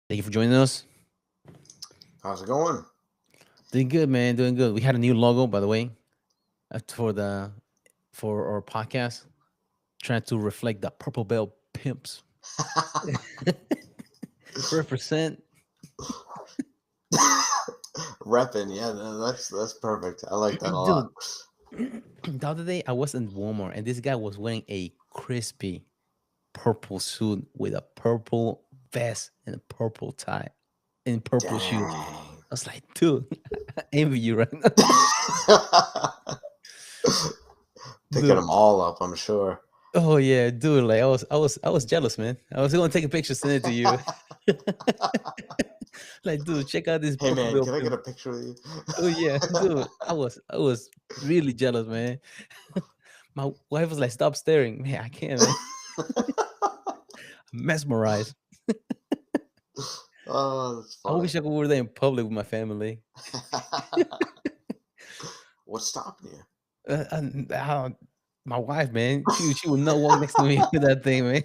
Thank you for joining us. How's it going? Doing good, man. Doing good. We had a new logo, by the way, for our podcast, trying to reflect the Purple Bell pimps. Represent, Repping, yeah, that's perfect. I like that a lot. dude. The other day, I was in Walmart, and this guy was wearing a crispy purple suit with a purple vest and a purple tie and purple shoes. Dang. I was like, dude, I envy you right now, Picking dude. them all up, I'm sure. Oh yeah, dude. Like I was jealous, man. I was gonna take a picture, send it to you. Like, dude, check out this Hey purple man, bill can I get pimp. a picture with you? Oh yeah, dude. I was really jealous, man. My wife was like, "Stop staring, man. I can't, man. I'm mesmerized. Oh, that's I funny. wish I could wear that in public with my family. What's stopping you? My wife, man, she would not walk next to me with that thing, man.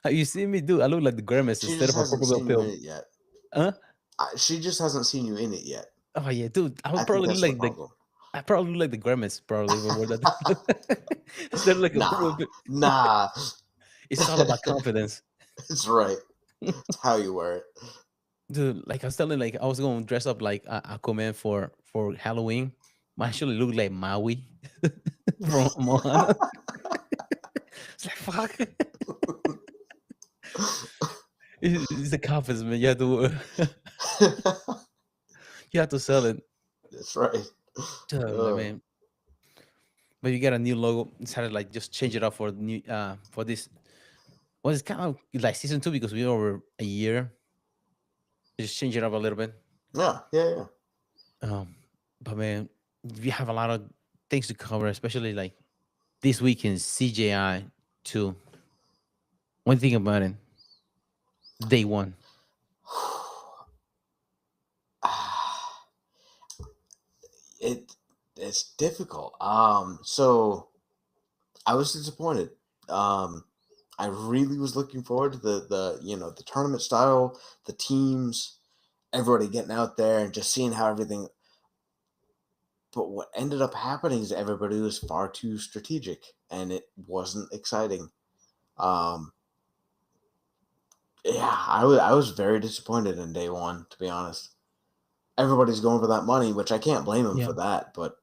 You see me, dude? I look like the grimace She instead just of a hasn't purple bill seen you in pill. it yet. Huh? She just hasn't seen you in it yet. Oh yeah, dude. I I would think probably look that's the like the problem. I probably look like the grimace probably if I wore that. Instead of like a purple Nah, bit. nah. It's all about confidence. It's right. It's how you wear it. Dude, like I was telling like I was gonna dress up like Aquaman for Halloween. I actually look like Maui from Moana. It's like fuck. It's the confidence, man. You have to sell it. That's right. Like, Uh, man. But you get a new logo. Decided like just change it up for new for this. Well, it's kind of like season two because we're over a year. Just change it up a little bit. yeah, yeah, yeah. Um, but man, we have a lot of things to cover, especially like this week in CJI too. One thing about it, day one. it it's difficult. So I was disappointed. Um, I really was looking forward to the tournament style, the teams, everybody getting out there and just seeing how everything. But what ended up happening is everybody was far too strategic, and it wasn't exciting. Um, yeah, I was very disappointed in day one, to be honest. Everybody's going for that money, which I can't blame them Yeah. for that. But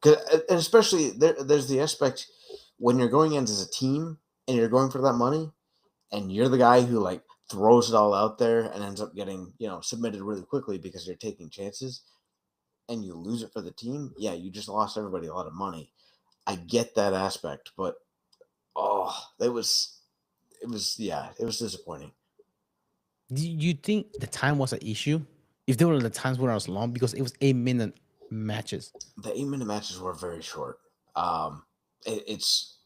and especially there's the aspect when you're going in as a team and you're going for that money, and you're the guy who like throws it all out there and ends up getting submitted really quickly because you're taking chances, and you lose it for the team. Yeah, you just lost everybody a lot of money. I get that aspect, but oh, it was yeah, it was disappointing. Do you think the time was an issue? If there were the times where I was long because it was 8 minute matches. The 8 minute matches were very short. It's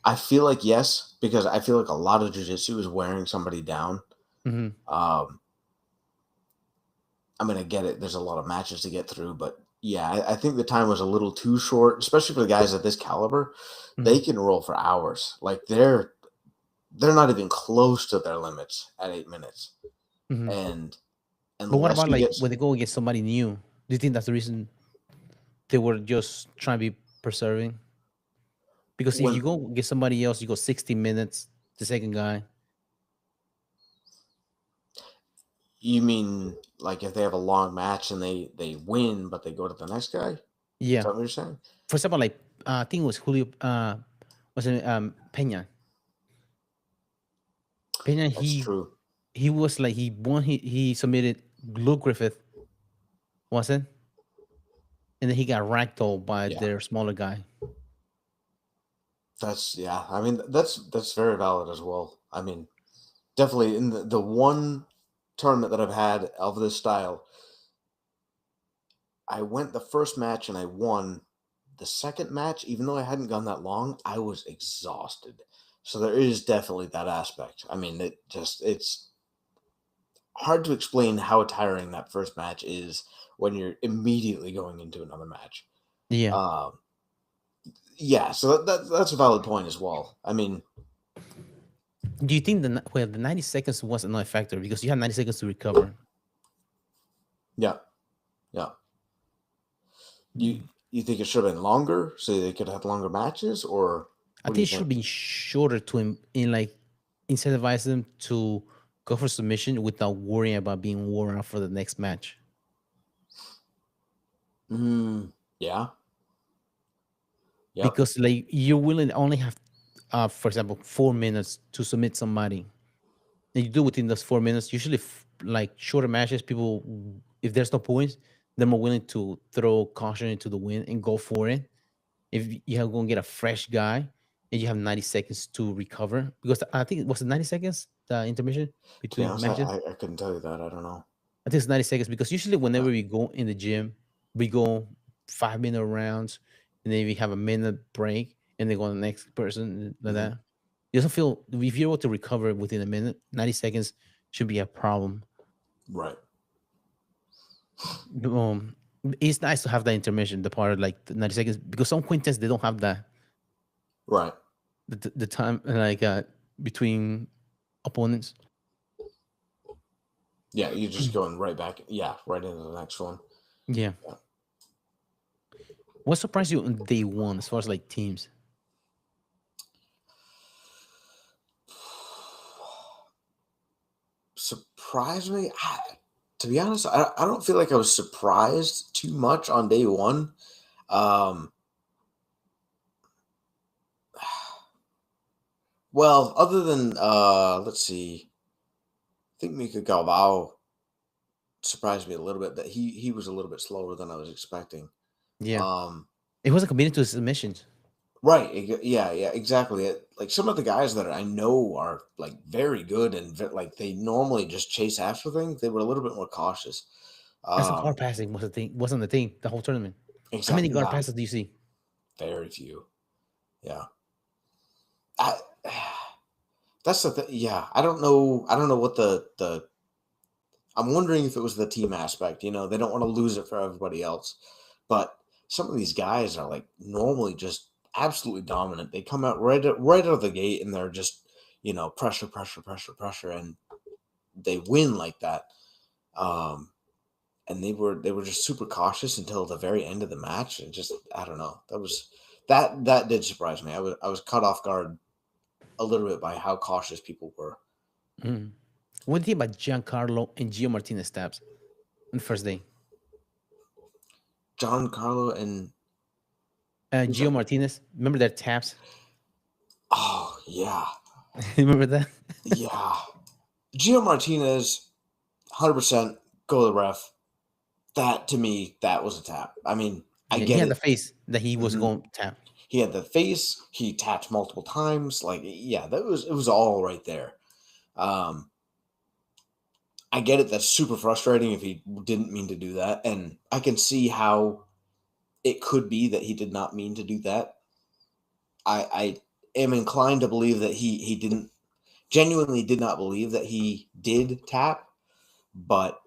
I feel like yes, because I feel like a lot of jujitsu is wearing somebody down. Hmm. Um, I mean, I get it. There's a lot of matches to get through, but yeah, I think the time was a little too short, especially for the guys at this caliber. Hmm. They can roll for hours. Like they're not even close to their limits at 8 minutes. Hmm. And But what unless about you like get when they go against somebody new? Do you think that's the reason they were just trying to be preserving? Because if when you go get somebody else, you go 60 minutes, the second guy. you mean like if they have a long match and they win, but they go to the next guy, is Yeah. that what you're saying? For example, like I think it was Julio was it Pena. Pena That's true. he was like he won he submitted Luke Griffith, wasn't? And then he got ragdolled by Yeah, their smaller guy. that's yeah. I mean, that's very valid as well. I mean, definitely in the one tournament that I've had of this style, I went the first match and I won. The second match, even though I hadn't gone that long, I was exhausted. So there is definitely that aspect. I mean, it's hard to explain how tiring that first match is when you're immediately going into another match. Yeah. Um, yeah, so that's a valid point as well. I mean, Do you think the 90 seconds was another factor because you had 90 seconds to recover? Yeah, yeah. You think it should have been longer so they could have longer matches, or I what do think you it should think? be shorter to in like incentivize them to go for submission without worrying about being worn out for the next match. Yeah. Yep. Because like you're willing to only have, for example, 4 minutes to submit somebody, and you do within those 4 minutes. Usually, like shorter matches, people, if there's no points, they're more willing to throw caution into the wind and go for it. If you have going to get a fresh guy and you have 90 seconds to recover, because I think it was 90 seconds the intermission To be between honest, matches. I couldn't tell you that. I don't know. I think it's 90 seconds because usually Yeah. whenever we go in the gym, we go 5 minute rounds and then we have a minute break and then go to the next person like Mhm. that. You doesn't feel if you're able to recover within a minute, 90 seconds should be a problem. Right. Um, it's nice to have that intermission, the part of like the 90 seconds, because some quintettes they don't have that Right. the time like between opponents. Yeah, you're just going right back. Yeah, right into the next one. Yeah. Yeah. What surprised you on day one as far as like teams? Surprised me? To be honest, I don't feel like I was surprised too much on day one. Um, well, other than let's see, I think Mika Galvao surprised me a little bit, but he was a little bit slower than I was expecting. Yeah. Um, It wasn't committed to submissions. right, yeah, yeah, exactly. Like some of the guys that I know are like very good and like they normally just chase after things. They were a little bit more cautious. That's what guard Um, passing was the thing. Wasn't the thing the whole tournament. How many exactly. guard Yeah, passes do you see? very few. Yeah. I, that's the thing. Yeah, I don't know. I don't know what the. I'm wondering if it was the team aspect. You know, they don't want to lose it for everybody else, but some of these guys are like normally just absolutely dominant. They come out right out of the gate and they're just pressure, pressure, pressure, pressure, and they win like that. Um, and they were just super cautious until the very end of the match, and just I don't know. That did surprise me. I was caught off guard a little bit by how cautious people were. Mm. What do you think about Giancarlo and Gio Martinez stabs on the first day? Giancarlo and who's Gio that? Martinez, remember their taps? Oh yeah, Remember that? yeah. Gio Martinez, 100% go to the ref. That to me, that was a tap. I mean, I Yeah, he get had the it. face that he was Mhm. going to tap. He had the face. He tapped multiple times. Like, yeah, it was all right there. Um, I get it. That's super frustrating if he didn't mean to do that, and I can see how it could be that he did not mean to do that. I am inclined to believe that he didn't genuinely did not believe that he did tap, but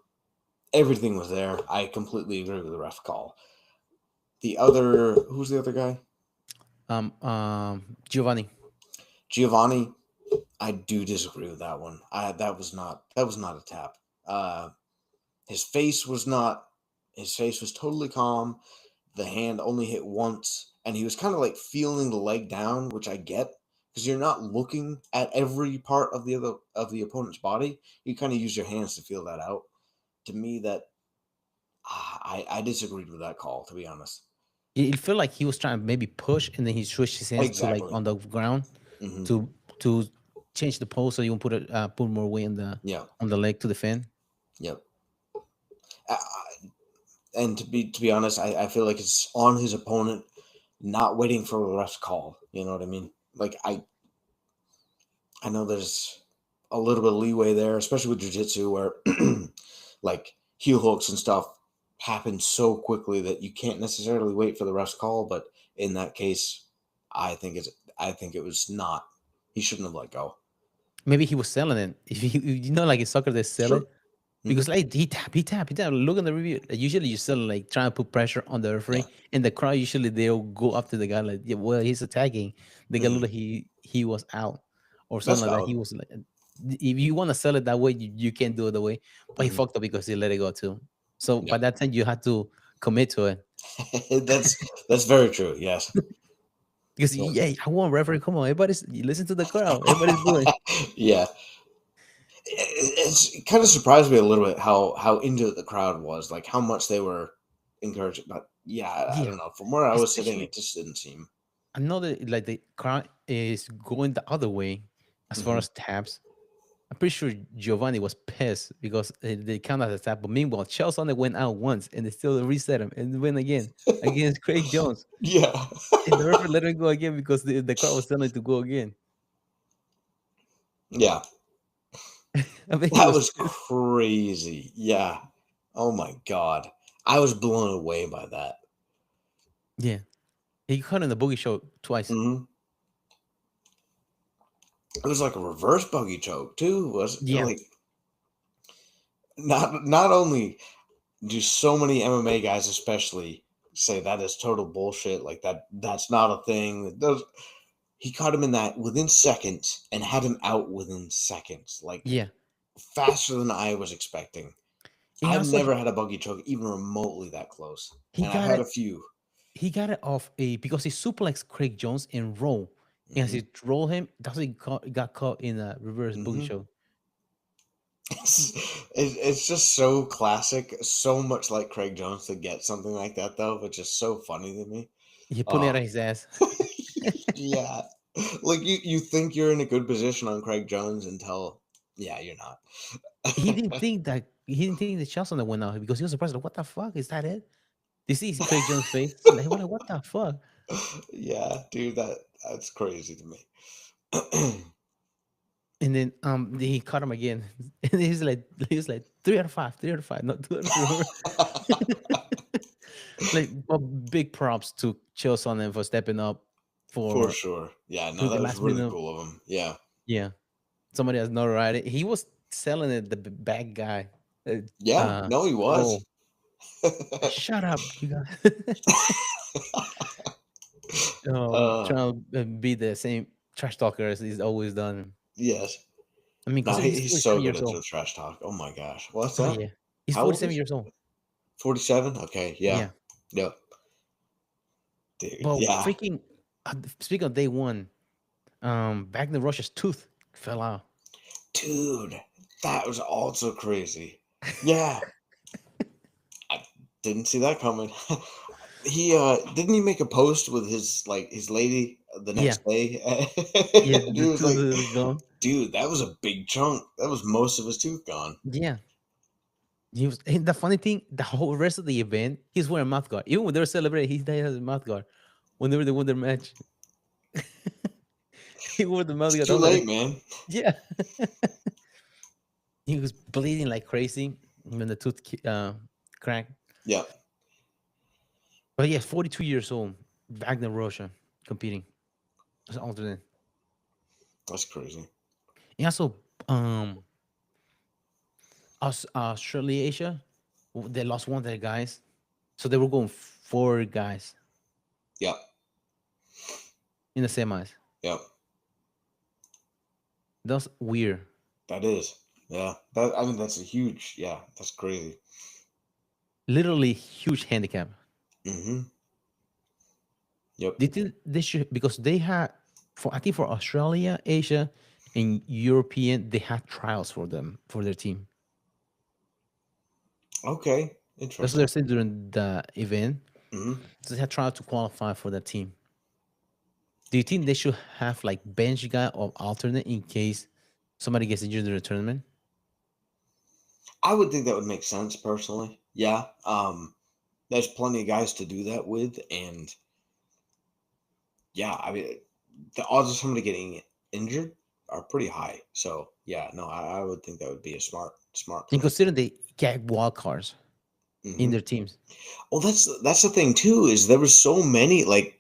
everything was there. I completely agree with the ref call. Who's the other guy? Giovanni. Giovanni. I do disagree with that one. That was not a tap. Uh, his face was not. His face was totally calm. The hand only hit once, and he was kind of like feeling the leg down, which I get because you're not looking at every part of the opponent's body. You kind of use your hands to feel that out. To me, that I disagreed with that call. To be honest, It felt like he was trying to maybe push and then he switched his hands to like exactly. on the ground Hmm. to change the pose so you can put more weight Yeah. on the leg to defend. Yep. Uh, and to be honest, I feel like it's on his opponent not waiting for the ref's call. You know what I mean? Like I know there's a little bit of leeway there, especially with jiu-jitsu where like heel hooks and stuff happen so quickly that you can't necessarily wait for the ref's call. But in that case, I think it's I think it was not. He shouldn't have let go. Maybe he was selling it. If like in soccer, they sell Sure. it because like he tap. Look on the review. Like, usually you sell like trying to put pressure on the Yeah. referee, and the crowd usually they'll go up to the guy like, yeah, well, he's attacking. They get Mhm. look like he was out, or That's something like that. He valid. was like, if you want to sell it that way, you can't do it the way. But he Mhm. fucked up because he let it go too. So by Yep. that time, you had to commit to it That's very true. Yes. because Yep. yeah, I want referee. Come on, everybody's you listen to the crowd. Everybody's booing. Yeah. It kind of surprised me a little bit how into it the crowd was, like how much they were encouraging. But yeah, I Yeah, don't know. From where I was sitting, especially it just didn't seem. I know that like the crowd is going the other way as far Mhm. as taps. I'm pretty sure Giovanni was pissed because they counted as a tap. But meanwhile, Chelsea went out once and they still reset him and win again against Craig Jones. Yeah. And the referee let him go again because the crowd was telling him to go again. Yeah. I mean, he That was was pissed. crazy. Yeah. Oh my god. I was blown away by that. Yeah, he caught in the boogie show twice. Hmm. It was like a reverse buggy choke too. Was Yeah, like not only do so many MMA guys, especially, say that is total bullshit. Like that's not a thing. Those he caught him in that within seconds and had him out within seconds, like yeah. faster than I was expecting. And I've also never had a buggy choke even remotely that close, he and I've got had a it. few. He got it off a because he suplexed Craig Jones and roll. And as Hmm. he roll him, that's he got caught in a reverse boogie Hmm. show. It's just so classic, so much like Craig Jones to get something like that though, which is so funny to me. He pulling out of Um, his ass. yeah, like you think you're in a good position on Craig Jones until yeah, you're not. He didn't think that Chelsea went out because he was surprised. Like, what the fuck is that? It? You see Craig Jones' face. So like, what? What the fuck? Yeah, dude, that's crazy to me. And then he caught him again, and he was like 3 out of 5, 3 out of 5, not 2 out of 3. Remember? Like but big props to Chelsea for stepping up For for sure. Yeah, no, for the that was last really minute. cool of him. Yeah. Yeah, somebody has notoriety. He was selling it. The bad guy. Yeah, no, he was. Roll. Shut up, you guys. uh, Trying to be the same trash talker as he's always done. yes. I mean, No, considering he's he's 47 so good years at old. the trash talk. Oh my gosh. What's Oh that? yeah, he's How old 47 is years old. 47? Okay, yeah. Yeah, Yep. Dude, but yeah. freaking. Speaking of day one, Wagner Rush's tooth fell out. Dude, that was also crazy. Yeah. I didn't see that coming. He didn't he make a post with his lady the Yeah, next day? yeah, And he the was tooth like, is gone. dude, that was a big chunk. That was most of his tooth gone. Yeah, he was. And the funny thing, the whole rest of the event, he's wearing mouth guard. Even when they were celebrating, he still has a mouth guard. Whenever they won their match, he wore the mouth It's guard. I too was like, late, man. yeah. He was bleeding like crazy when the tooth cracked. Yep. But yeah, 42 years old, Wagner Rocha competing as an alternate. That's crazy. And also, um, Australia, Asia, they lost one of their guys, so they were going 4 guys Yep. in the semis. Yep. That's weird. That is. Yeah. That I mean that's a huge yeah, that's crazy. Literally huge handicap. Mm-hmm. Yep. They did they should because they had for I think for Australia, Asia, and European, they had trials for them for their team. Okay. That's what they're Interesting. saying during the event. Mm-hmm. So they had tried to qualify for the team. Do you think they should have like bench guy or alternate in case somebody gets injured during the tournament? I would think that would make sense personally. Yeah. There's plenty of guys to do that with, and yeah, I mean the odds of somebody getting injured are pretty high. So yeah, no, I would think that would be a smart And play. considering they get wild cards in Hmm. their teams. Well, that's the thing too, is there was so many like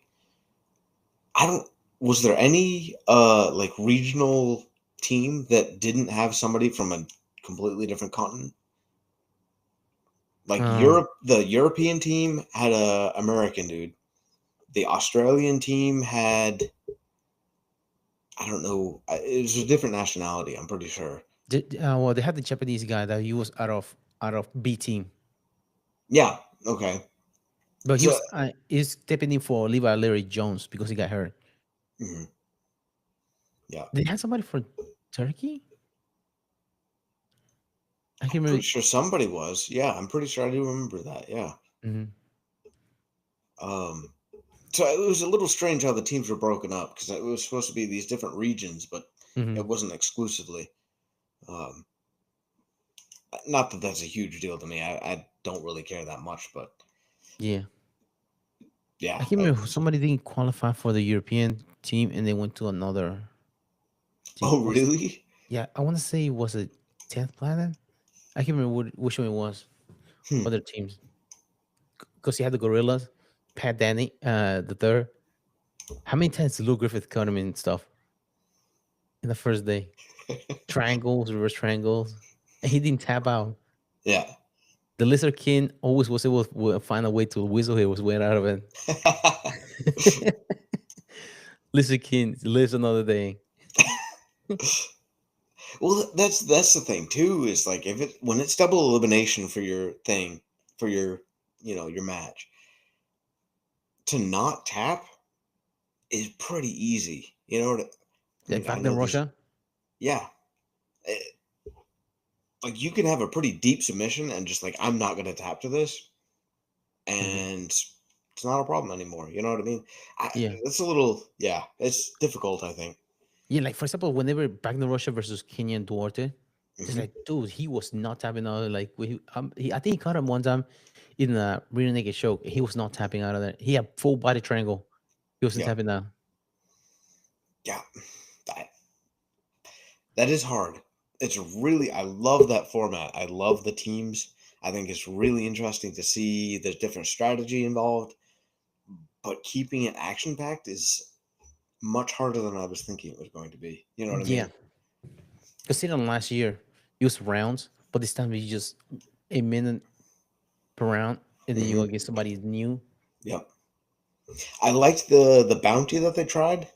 I don't was there any like regional team that didn't have somebody from a completely different continent? Like Um, Europe, the European team had a American dude. The Australian team had I don't know. It was a different nationality. I'm pretty sure. Well, they had the Japanese guy that he was out of B team, Yeah. Okay. but he So was is stepping in for Levi Larry Jones because he got hurt. mhm, yeah, They had somebody for Turkey. I I'm can pretty remember. sure somebody was. Yeah, I'm pretty sure I do remember that. Yeah. Mhm, Um. So it was a little strange how the teams were broken up because it was supposed to be these different regions, but it mhm. wasn't exclusively. Um. Not that that's a huge deal to me. I don't really care that much, but Yeah, yeah. I can remember somebody didn't qualify for the European team and they went to another team. Oh, really? Yeah, I want to say it was a 10th planet. I can't remember which one it was. Hmm. Other teams because he had the Gorillas, Pat Danny, the third. How many times did Lou Griffith cut him and stuff in the first day? Triangles, reverse triangles, and he didn't tap out. Yeah. The Lizard King always was able to find a way to whistle his way out of it. Lizard King lives another day. Well, that's the thing too. Is like if it when it's double elimination for your thing for your your match to not tap is pretty easy. I In mean, I fact, in know there's Russia, yeah, eh, like you can have a pretty deep submission and just like I'm not gonna tap to this, mhm, and it's not a problem anymore. You know what I mean? yeah, It's a little yeah, it's difficult. I think. yeah. Like for example, whenever back in Russia versus Kenyan Duarte, it's like, Hmm. dude, he was not tapping out. Like, I think he caught him one time in the rear naked choke. He was not tapping out of there. He had full body triangle. He wasn't Yeah, tapping out. yeah. That that is hard. It's really I love that format. I love the teams. I think it's really interesting to see there's different strategy involved, but keeping it action packed is much harder than I was thinking it was going to be. You know what I Yeah, mean? considering last year, it was rounds, but this time you just a minute per round, and then you go Hmm. against somebody new. Yep. I liked the bounty that they tried.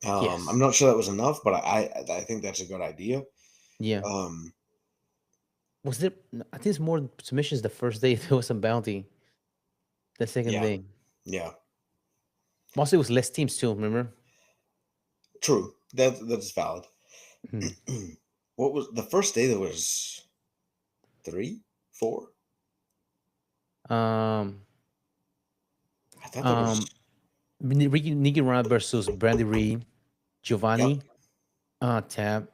I'm Yes. not sure that was enough, but I think that's a good idea. Yeah. Um, Was there? I think it's more submissions the first day. There was some bounty. The second yeah, day, yeah, mostly it was less teams too. Remember? true. That's valid. Mhm. What was the first day? There was three, four. Um. I thought there was. Um. Ricky Nicky Rod versus Brandy Reed, Yep. Giovanni. Tab.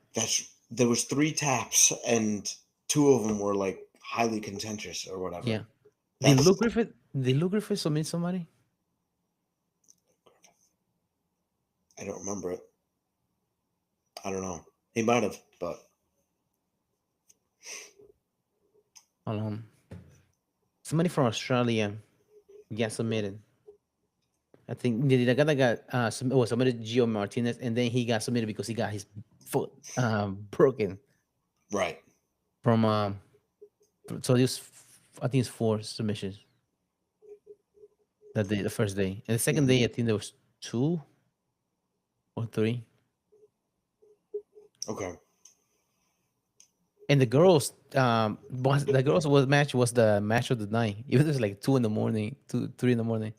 There was three taps and two of them were like highly contentious or whatever. Yeah. Did That's Luke Griffith? Did Luke Griffith submit somebody? I don't remember it. I don't know. He might have, but Hold on. Somebody from Australia got submitted. I think the guy that got submitted Gio Martinez, and then he got submitted because he got his foot broken right. from so this I think it's four submissions that day, the first day, and the second Hmm. day I think there was two or three, Okay. and the girls the girls was the match of the night. Even though it was like 2 in the morning, 2 3 in the morning.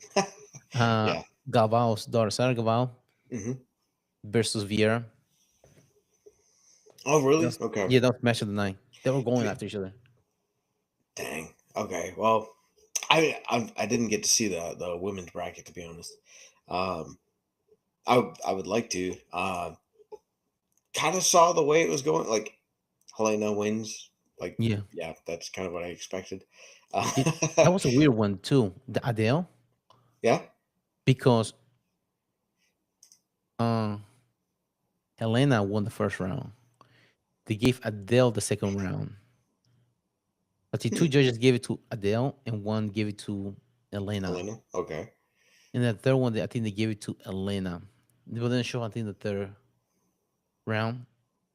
Uh, Yeah. Galvao's daughter Sarah Galvao Hmm. versus Vieira. Oh, really? That's, Okay. yeah, that was match of the night. They were going after each other. Dang. Okay. Well, I didn't get to see the women's bracket to be honest. Um, I would like to. Kind of saw the way it was going. Like Helena wins. Like Yeah. yeah, that's kind of what I expected. That was a weird one too. The Adele, Yeah. because uh, Helena won the first round. They gave Adele the second round. But the Hmm. two judges gave it to Adele and one gave it to Elena. Helena. Okay. And the third one, I think they gave it to Elena. They didn't show, I think, the third round.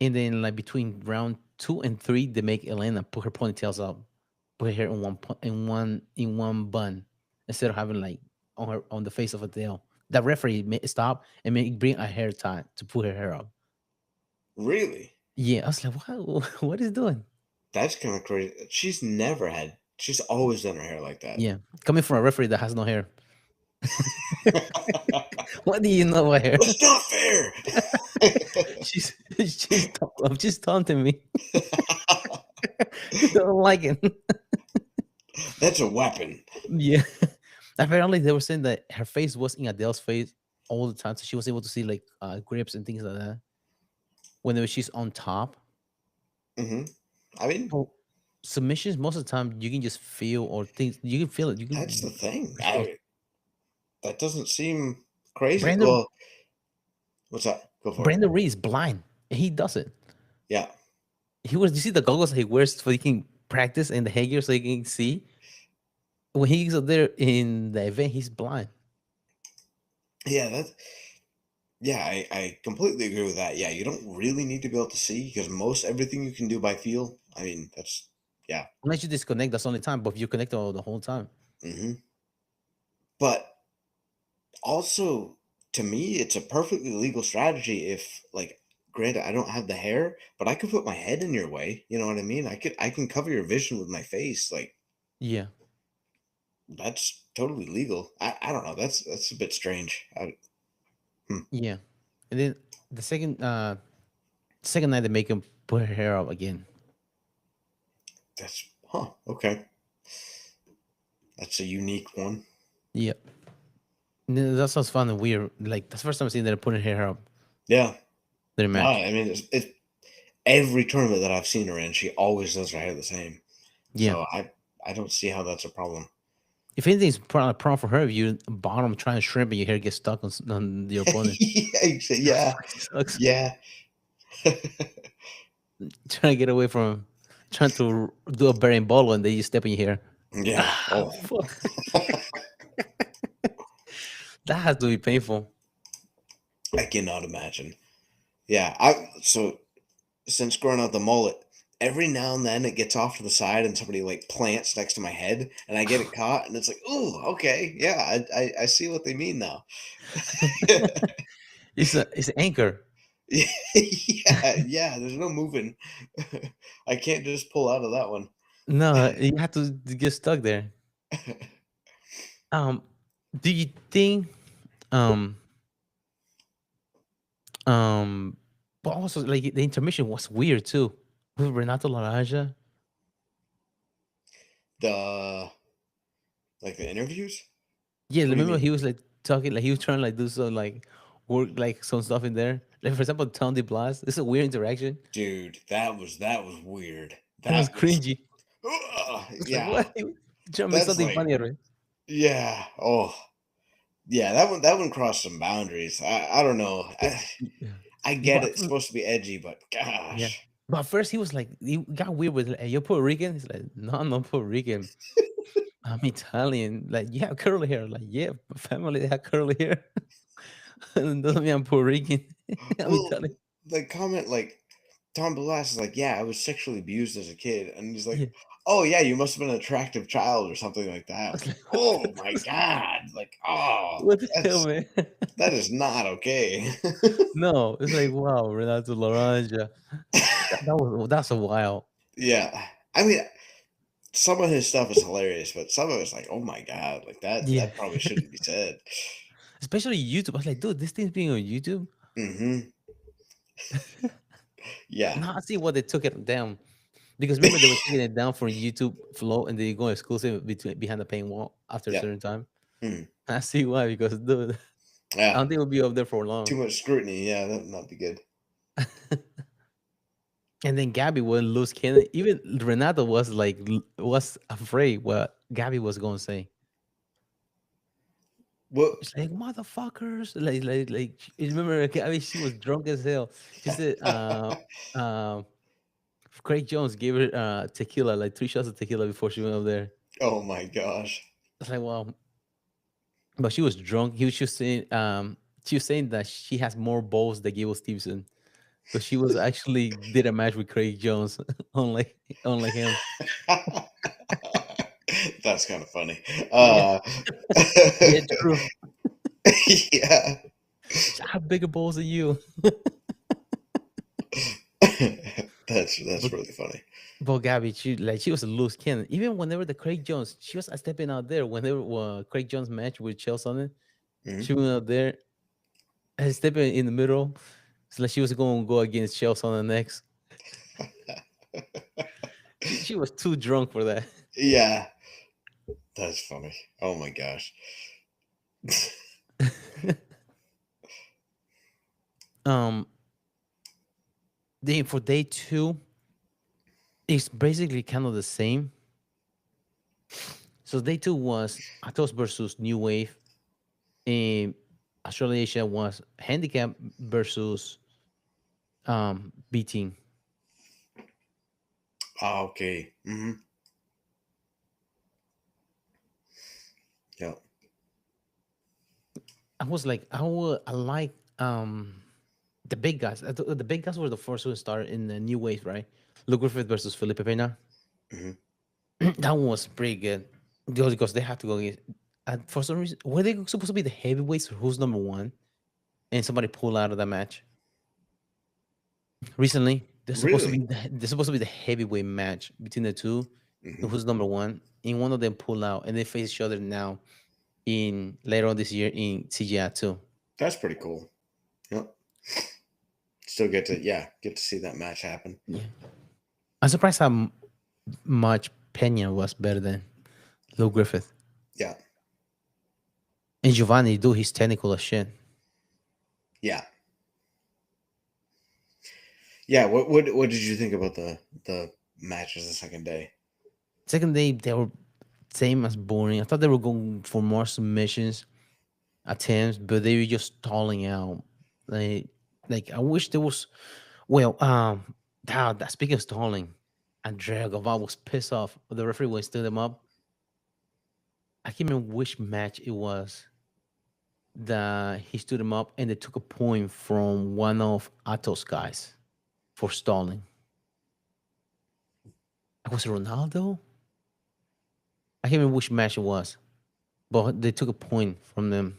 And then, like between round 2 and 3, they make Elena put her ponytails up, put her hair in one bun instead of having like on the face of Adele. The referee stop and bring a hair tie to put her hair up. Really? Yeah, I was like, what? What is doing? That's kind of crazy. She's always done her hair like that. Yeah, coming from a referee that has no hair. What do you know about hair? That's not fair. she's taunting me. Don't like it. That's a weapon. Yeah. Apparently, they were saying that her face was in Adele's face all the time, so she was able to see like grips and things like that whenever she's on top. Hmm. I mean, Oh, submissions most of the time you can just feel or things you can feel it. You that's the can. thing. So That doesn't seem crazy. Brandon Well, what's that? Go for it. Brandon Reed is blind. He does it. Yeah. He was. You see the goggles he wears so he can practice and the headgear so he can see. When he's up there in the event, he's blind. Yeah, I completely agree with that. Yeah, you don't really need to be able to see because most everything you can do by feel. I mean, that's yeah. Unless you disconnect, that's the only time. But if you connect all the whole time, Hmm. But also, to me, it's a perfectly legal strategy if, like, granted, I don't have the hair, but I could put my head in your way. You know what I mean? I can cover your vision with my face. Like, yeah, that's totally legal. I don't know. That's a bit strange. Hmm, yeah. And then the second night they make him put her hair up again. that's okay. That's a unique one. Yep. And then that sounds fun and weird. Like that's the first time I've seen that putting her hair up Yeah. their No, match. I mean, it's every tournament that I've seen her in, she always does her hair the same. Yeah. So I don't see how that's a problem. If anything's probably a problem for her if you bottom trying to shrimp and your hair gets stuck on your opponent. Yeah, Sucks. yeah. Trying to get away from trying to do a bearing ball and then you step in your hair. Yeah. Ah, Oh, fuck. That has to be painful. I cannot imagine. Yeah. So since growing out the mullet, every now and then it gets off to the side and somebody like plants next to my head and I get it caught and it's like, oh, okay, yeah, I see what they mean now. It's an anchor. Yeah, yeah. There's no moving. I can't just pull out of that one. No, you have to get stuck there. Um, do you think um um but also like the intermission was weird too with Renato Laraja? The like the interviews. Yeah, What do you remember mean, he was like talking like he was trying to like do some like work like some stuff in there. Like for example, Tony Blas. It's a weird interaction. dude? That was weird. It was That was cringy. It's like yeah. what? Trying to make That's something like funny out of it. yeah. Oh yeah. That one crossed some boundaries. I don't know. Yeah. I Yeah, get but it's supposed to be edgy, but yeah. gosh. But at first he was like he got weird with like, "Hey, you're Puerto Rican? He's like, no, I'm not Puerto Rican. I'm Italian. Like, you have curly hair. Like, yeah, family they have curly hair. And doesn't mean I'm Puerto Rican. I'm Well, Italian. the comment like Tom Blas is like, yeah, I was sexually abused as a kid, and he's like, Yeah. oh yeah, you must have been an attractive child or something like I that. was Like, like, oh my god, like, oh, what the hell, that's man? that is not okay. No, it's like, wow, Renato Laranja. That's a while. Yeah, I mean, some of his stuff is hilarious, but some of it's like, oh my god, like Yeah. that probably shouldn't be said. Especially YouTube. I was like, dude, this thing's being on YouTube. Hmm. Yeah. Now I see what they took it down. Because remember they were taking it down for YouTube flow and they go exclusive between behind the paywall after a Yeah. certain time. Mhm. I see why, because dude, I Yeah. don't think it'll be up there for Too long. much scrutiny. Yeah, that'd not be good. And then Gabby wouldn't lose Cannon. Even Renato was like was afraid what Gabby was gonna say. Well, She's like motherfuckers. You remember Gabby, she was drunk as hell. She said uh Craig Jones gave her tequila, like 3 shots of tequila before she went up there. oh my gosh. It's like, well, but she was drunk. He was just saying she was saying that she has more balls than Gable Stevenson. So she was actually did a match with Craig Jones, unlike him. That's kind of funny. Yeah, yeah, true. Yeah. I have bigger balls than you. That's But really funny. but Gabby, she was a loose cannon. Even whenever the Craig Jones, she was stepping out there. Whenever Craig Jones match with Chelsea on it, Mhm. she went out there and stepping in the middle. It's like she was going to go against Chelsea on the next. She was too drunk for that. Yeah, that's funny. Oh my gosh. Then for day 2, it's basically kind of the same. So day 2 was Atos versus New Wave, and Australia Asia was Handicap versus B Team. Okay. Mm-hmm. Yeah. I was like, I like the big guys. The big guys were the first who started in the New Wave, right? Luke Griffith versus Felipe Pena. Mm-hmm. That one was pretty good. Just because they had to go against. And for some reason, were they supposed to be the heavyweights or who's number one? And somebody pulled out of that match recently. Really? They're supposed to be the heavyweight match between the two. Mm-hmm. Who's number one? And one of them pulled out, and they face each other now in later on this year in CGI too. That's pretty cool. Yep. Still get to see that match happen. Yeah, I'm surprised how much Pena was better than Lou Griffith. Yeah. And Giovanni, do he's technical as shit. Yeah. Yeah. What did you think about the matches the second day? Second day, they were same as boring. I thought they were going for more submissions attempts, but they were just stalling out. Like I wish there was. Well, speaking of stalling, Andrea Galvao was pissed off. The referee was stood them up. I can't remember which match it was that he stood him up and they took a point from one of Atos guys for stalling. Was it Ronaldo? I can't remember which match it was, but they took a point from them.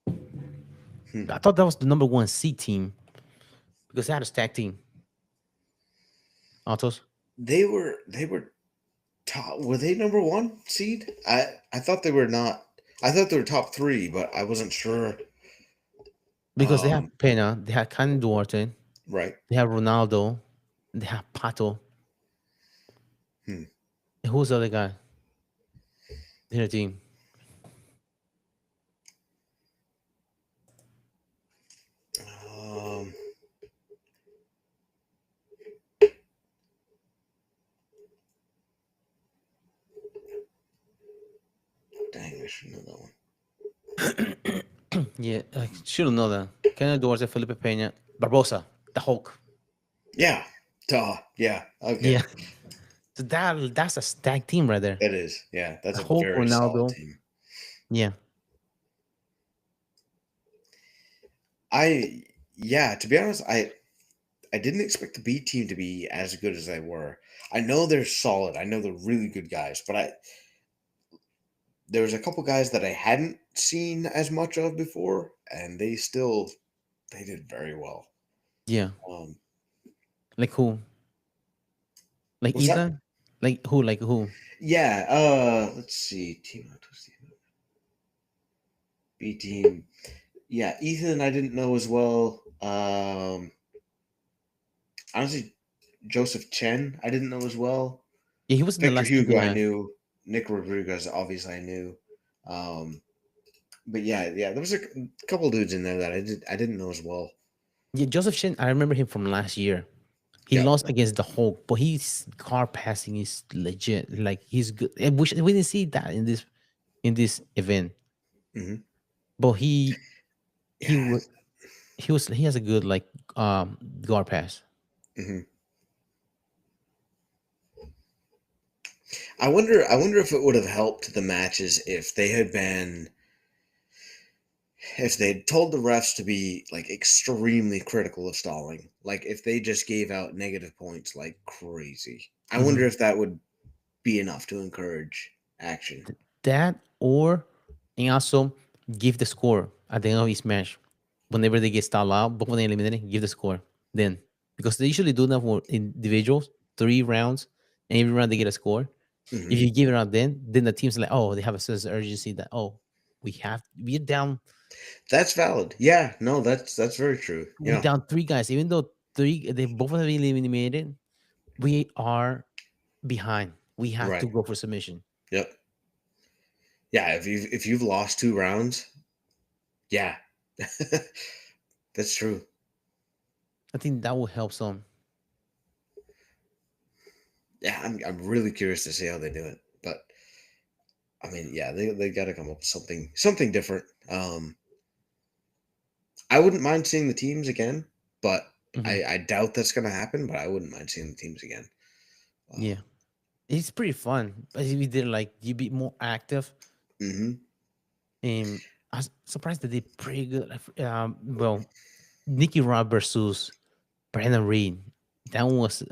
I thought that was the number 1 C team because they had a stack team. Atos. They were top. Were they number 1 seed? I thought they were not. I thought they were top 3, but I wasn't sure. Because they have Pena, they have Can Duarte, Right. they have Ronaldo, they have Pato. And who's the other guy in the team? Dang, I should know that one. Yeah, I should know that. Can Duarte, Felipe Pena, Barbosa, the Hulk. Yeah. Duh. Yeah. Okay. Yeah. So that's a stacked team right there. It is. Yeah. That's the a Hulk, very Ronaldo. solid team. Yeah. To be honest, I didn't expect the B team to be as good as they were. I know they're solid. I know they're really good guys, but there was a couple guys that I hadn't seen as much of before, and they did very well. Yeah. Like who? Like Ethan? Like who? Like who? Yeah. Let's see. B team. Yeah, Ethan I didn't know as well. Honestly, Joseph Chen I didn't know as well. Yeah, he was in the last Hugo I knew. Nick Rodriguez obviously I knew. But yeah, there was a couple dudes in there that I didn't know as well. Yeah, Joseph Chen, I remember him from last year. He lost against the Hulk, but his car passing is legit. Like he's good. And we didn't see that in this event. Mm-hmm. But he has a good like guard pass. Mm-hmm. I wonder if it would have helped the matches if they'd told the refs to be like extremely critical of stalling. Like if they just gave out negative points like crazy. I wonder if that would be enough to encourage action. That and also give the score at the end of each match. Whenever they get stalled out, but when they eliminate it, give the score. Then because they usually do that for individuals, 3 rounds, and every round they get a score. Mhm. If you give it out, then the team's like, oh, they have a sense of urgency that we're down That's valid. Yeah, no, that's very true. we're Yeah, down 3 guys, even though they both have been eliminated, we are behind. We have to right. go for submission. Yep. Yeah, if you've lost 2 rounds, yeah, that's true. I think that will help some. Yeah, I'm really curious to see how they do it, but I mean, yeah, they got to come up with something different. I wouldn't mind seeing the teams again, but Mhm. I doubt that's going to happen. But I wouldn't mind seeing the teams again. Yeah, it's pretty fun. But if we did like you be more active, Hmm. and I was surprised that they pretty good. Well, Nicky Rod versus Brandon Reed. That one was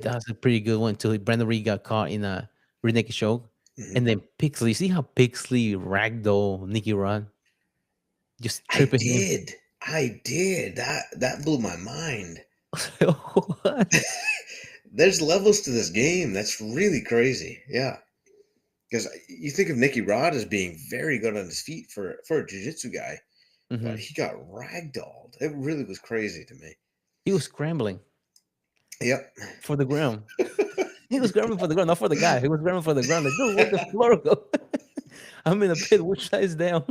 that's a pretty good one too. Brandon Reed got caught in a rear naked choke, Hmm. and then Pixley. See how Pixley ragdoll Nicky Rod, just I tripping him. did, I did. That blew my mind. What? There's levels to this game. That's really crazy. Yeah, because you think of Nicky Rod as being very good on his feet for a jiu-jitsu guy, but Hmm. he got ragdolled. It really was crazy to me. He was scrambling Yep. for the ground. He was scrambling for the ground, not for the guy. He was scrambling for the ground. Like, dude, where the floor go? I'm in a pit. Which side is down?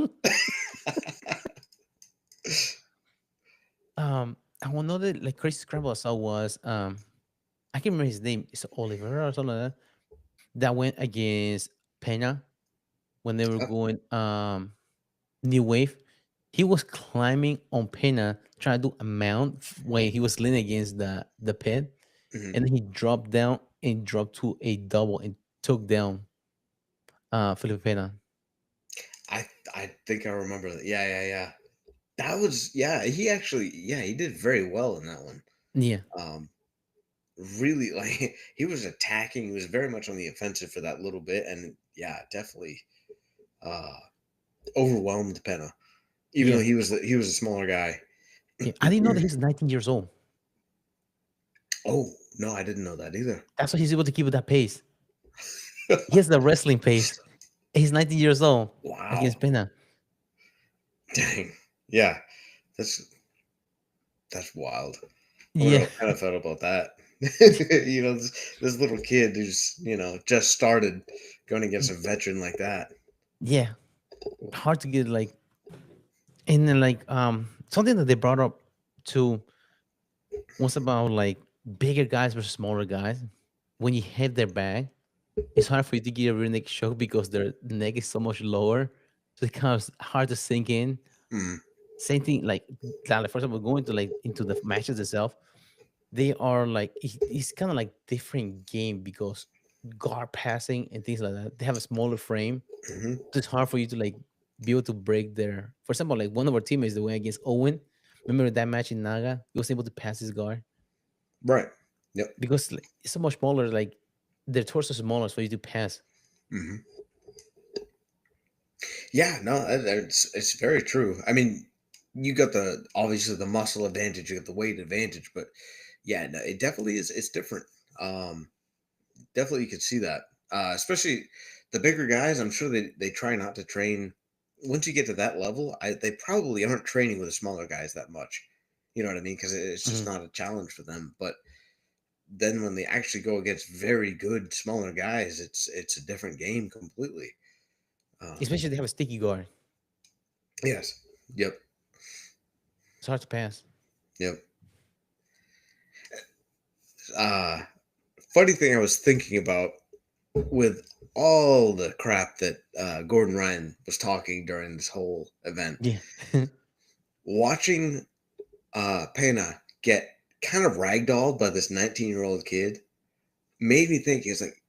I want to know that like crazy scramble I saw was I can't remember his name. It's Oliver or something like that. That went against Pena when they were Yep. going new wave. He was climbing on Pena trying to do a mount when he was leaning against the pit, Mhm. and then he dropped down and dropped to a double and took down Felipe Pena. I think I remember that. Yeah, yeah, yeah. That was yeah. He actually he did very well in that one. Yeah. Um, really like he was attacking. He was very much on the offensive for that little bit, and yeah, definitely uh overwhelmed Penna. Even though Yeah. he was a smaller guy. Yeah. I didn't know that he's 19 years old. Oh no, I didn't know that either. That's why he's able to keep with that pace. He has the wrestling pace. He's 19 years old Wow, against Pena. dang, yeah, that's that's wild. I wonder Yeah. how Penna felt about that. This little kid who's just started going against a veteran like that. Yeah. Hard to get like, and then like something that they brought up too was about like bigger guys versus smaller guys. When you hit their back, it's hard for you to get a rear neck choke because their neck is so much lower. So it kind of hard to sink in. Mm, Same thing like for example, going to like into the matches itself, they are like it's kind of like different game because guard passing and things like that. They have a smaller frame. mhm. So it's hard for you to like be able to break their. For example, like one of our teammates that went against Owen. Remember that match in Naga? He was able to pass his guard Right. Yep. because like, it's so much smaller. Like their torso is smaller for you to pass. Hmm. Yeah. No, it's very true. I mean, you got the obviously the muscle advantage, you got the weight advantage, but yeah, no, it definitely is. It's different. Um, Definitely you could see that. Especially the bigger guys. I'm sure they try not to train. Once you get to that level, they probably aren't training with the smaller guys that much. You know what I mean? Because it's just Mhm. not a challenge for them. But then when they actually go against very good smaller guys, it's a different game completely. Um, Especially they have a sticky guard. yes. Yep. It's hard to pass. Yep. Uh, Funny thing I was thinking about with all the crap that Gordon Ryan was talking during this whole event, Yeah. watching Pena get kind of ragdolled by this 19-year-old kid made me think it's like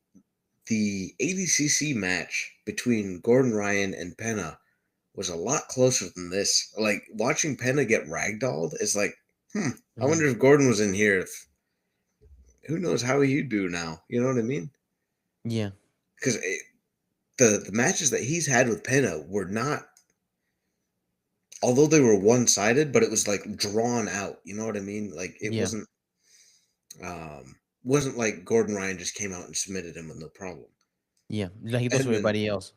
the ADCC match between Gordon Ryan and Pena was a lot closer than this. Like watching Pena get ragdolled is like, I Mhm. wonder if Gordon was in here. If, who knows how he'd do now? You know what I mean? Yeah. Because the matches that he's had with Pena were not. although they were one-sided, but it was like drawn out. You know what I mean? Like it Yeah, wasn't like Gordon Ryan just came out and submitted him with no problem. yeah, like he does for And then everybody else.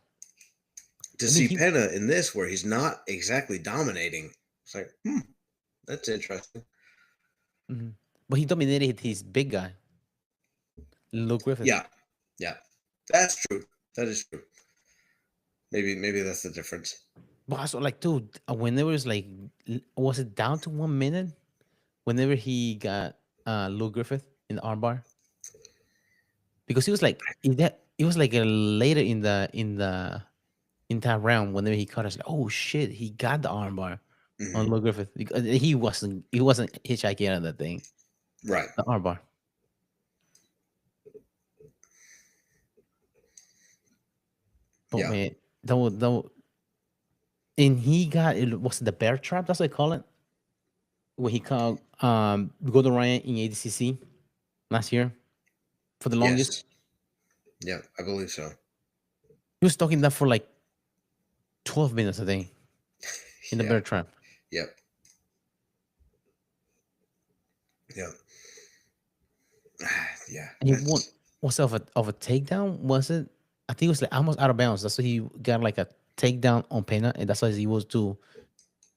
to I mean, see he, Pena in this where he's not exactly dominating, it's like, that's interesting. mhm. But he dominated his big guy, Luke Griffith. Yeah, yeah, that's true. That is true. Maybe that's the difference. But also, like, dude, whenever it's like, was it down to 1 minute? Whenever he got Luke Griffith in the armbar, because he was like, in that it was like later in that round, whenever he caught us, like, oh shit, he got the armbar on Mhm. Luke Griffith. Because he wasn't hitchhiking out of that thing, Right. the armbar. But Yeah. man, that was, and he got it was the bear trap. That's what I call it. When he called Gordon Ryan in ADCC last year for the longest. Yes. Yeah, I believe so. He was talking that for like 12 minutes a day in the Yeah. bear trap. Yep. Yep. Yeah. And he That's was of a takedown, was it? I think it was like almost out of bounds. That's why he got like a takedown on Pena, and that's why he was to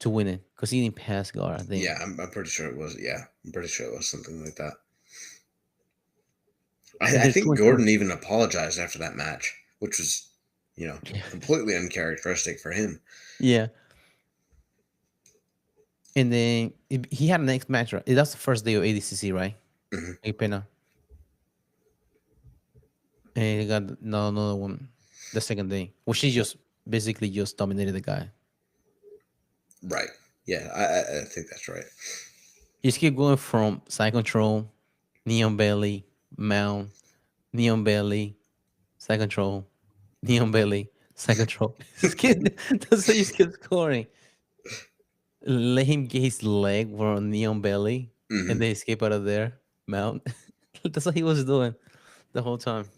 win it because he didn't pass guard. I think. yeah. I'm pretty sure it was. Yeah, I'm pretty sure it was something like that. And I they're two think and two. Gordon even apologized after that match, which was, Yeah. completely uncharacteristic for him. Yeah. And then he had a next match, right? That's the first day of ADCC, right? Mhm. Like Pena. And he got another one the second day, which he just basically just dominated the guy. Right. Yeah, I think that's right. He just keep going from side control, neon belly, mount, neon belly, side control, neon belly, side control. Just keep, that's how you just keep scoring. Let him get his leg for neon belly and Hmm. then escape out of there. Mount. That's what he was doing the whole time.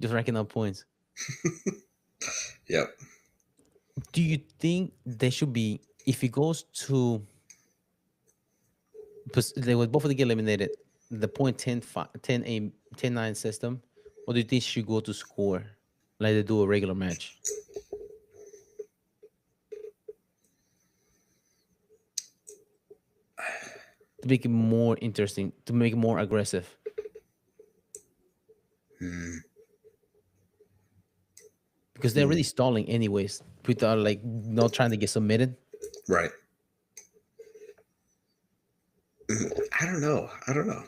Just racking up points. Yep. Do you think they should be if he goes to because they would both of them get eliminated, the point 10-9 system, or do you think should go to score like they do a regular match to make it more interesting, to make it more aggressive? Hmm. Because they're really stalling anyways, without like not trying to get submitted. Right. I don't know. I don't know.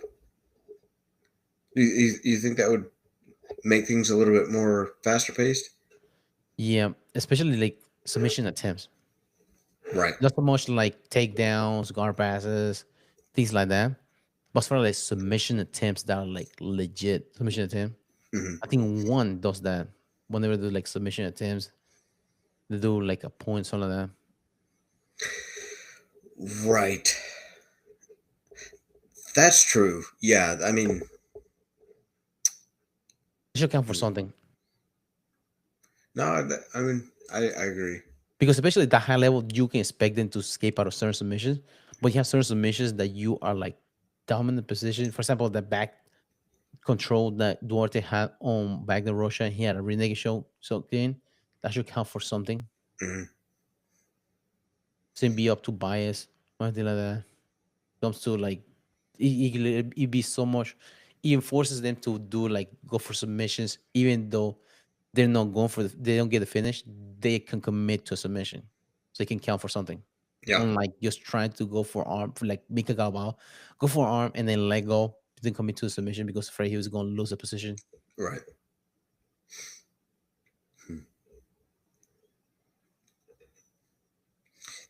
You think that would make things a little bit more faster paced? Yeah, especially like submission attempts. Right. Not so much like takedowns, guard passes, things like that. But as far as like submission attempts that are like legit submission attempt, Hmm. I think one does that. Whenever they do like submission attempts, they do like a point, something like that. Right. That's true. Yeah. I mean, It should count for something. no. I mean, I agree. Because especially at that high level, you can expect them to escape out of certain submissions, but you have certain submissions that you are like dominant position. For example, the back control that Duarte had on back the Russia, he had a renegade show so in. That should count for something. Hmm. Same be up to bias or anything like that. Comes to like it be so much. It forces them to do like go for submissions, even though they're not going for they don't get the finish. They can commit to a submission, so they can count for something. Yeah. Unlike just trying to go for arm, for like Mika Galbao, go for arm and then let go, then commit to a submission because afraid he was going to lose a position. Right. Hmm.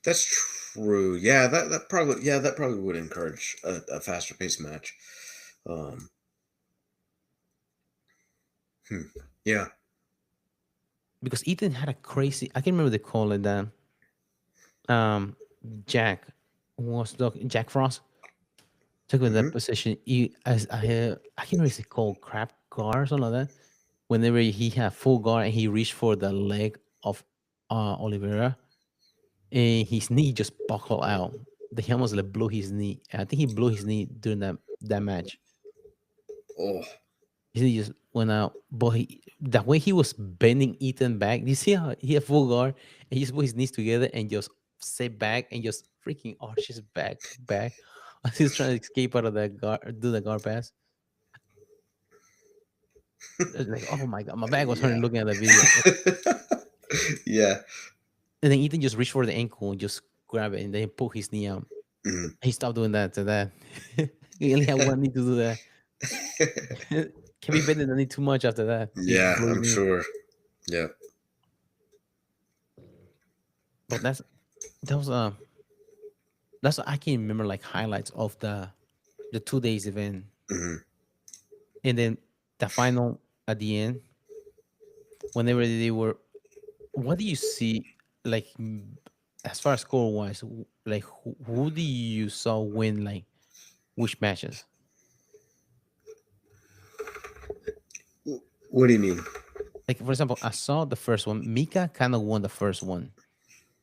That's true. Yeah. That probably would encourage a faster paced match. Um. Hmm. Yeah. Because Ethan had a crazy. I can't remember the call it that. Um, Jack Jack Frost took in that Hmm. position. He, as I can't remember if it's called crab guard or something like that. Whenever he had full guard and he reached for the leg of Oliveira, and his knee just buckled out. He almost like blew his knee. I think he blew his knee during that match. Oh, His knee just went out. But the way he was bending Ethan back, you see how he had full guard and he just put his knees together and just sit back and just freaking arches back. As he's trying to escape out of that guard, do the guard pass. It's like, oh my god, my back was hurting yeah. looking at the video. Yeah. And then Ethan just reached for the ankle and just grab it and then pull his knee out. Mhm. He stopped doing that to that. He only had one knee to do that. Can be bending the knee too much after that. He Yeah, blew his I'm knee. sure. Yeah. But that was I can remember like highlights of the 2 days event, hmm and then the final at the end. Whenever they were, what do you see like as far as score wise? Like who do you saw win like which matches? What do you mean? Like for example, I saw the first one. Mika kind of won the first one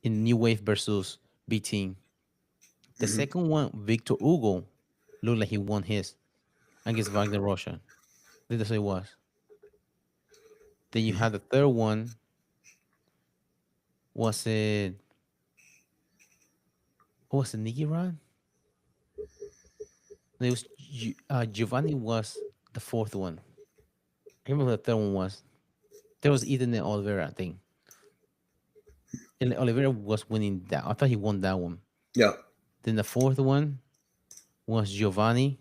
in New Wave versus B Team. The Mhm. second one, Victor Hugo, looked like he won his against Wagner Rocha. I think that's what it was. Then you had the third one. Was it? What was it? Nicky Rod? It was Giovanni was the fourth one. I can't remember what the third one was. There was Ethan and Oliveira, I think. And Oliveira was winning that. I thought he won that one. Yeah. Then the fourth one was Giovanni.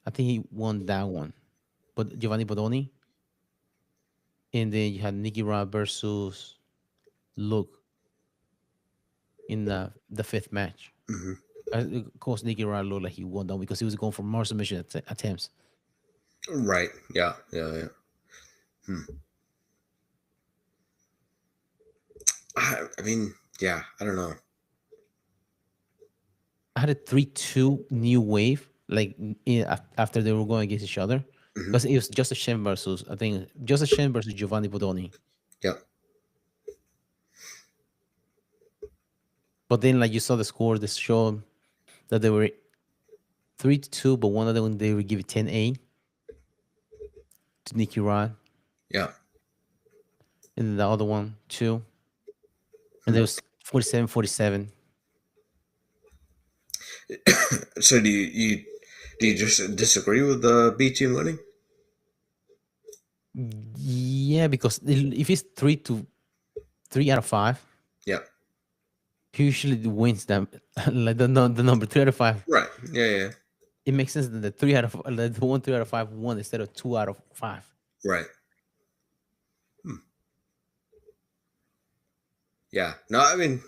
I think he won that one. But Giovanni Bodoni. And then you had Nicky Rod versus Luke in the fifth match. hmm Of course, Nicky Rod looked like he won that one because he was going for more submission attempts. Right. Yeah. Yeah. Yeah. I mean, yeah. I don't know. I had a 3-2 new wave, like after they were going against each other. Mhm. Because it was Joseph Shen versus, I think, Joseph Shen versus Giovanni Bodoni. Yeah. But then, like, you saw the score, this showed that they were 3-2, but one of them, they would give it 10-8 to Nicky Rod. Yeah. And then the other one, 2. And there was 47-47. So do you just disagree with the B team winning? Yeah, because if it's 3 out of 5, Yeah. he usually wins them. Like the number 3 out of 5. Right. Yeah. Yeah. It makes sense that the 3 out of the 1 3 out of 5 won instead of 2 out of 5. Right. Yeah. No, I mean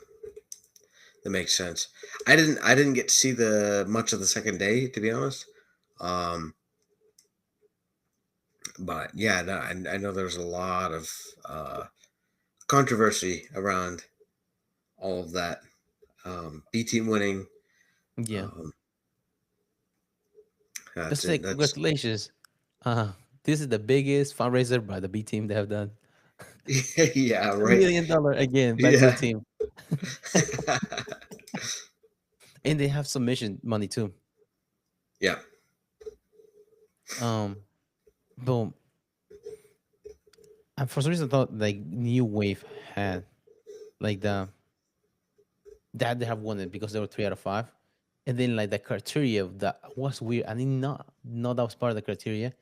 that makes sense. I didn't get to see the much of the second day, to be honest. But yeah, no, I know there's a lot of controversy around all of that. B team winning. Yeah. That's Let's it. say That's congratulations. This is the biggest fundraiser by the B team they have done. yeah, $2 right. million again back to the Yeah. team. And they have submission money too. Yeah. Boom. And for some reason I thought like New Wave had like that they have won it because they were 3 out of 5. And then like the criteria of that was weird. I did not know that was part of the criteria.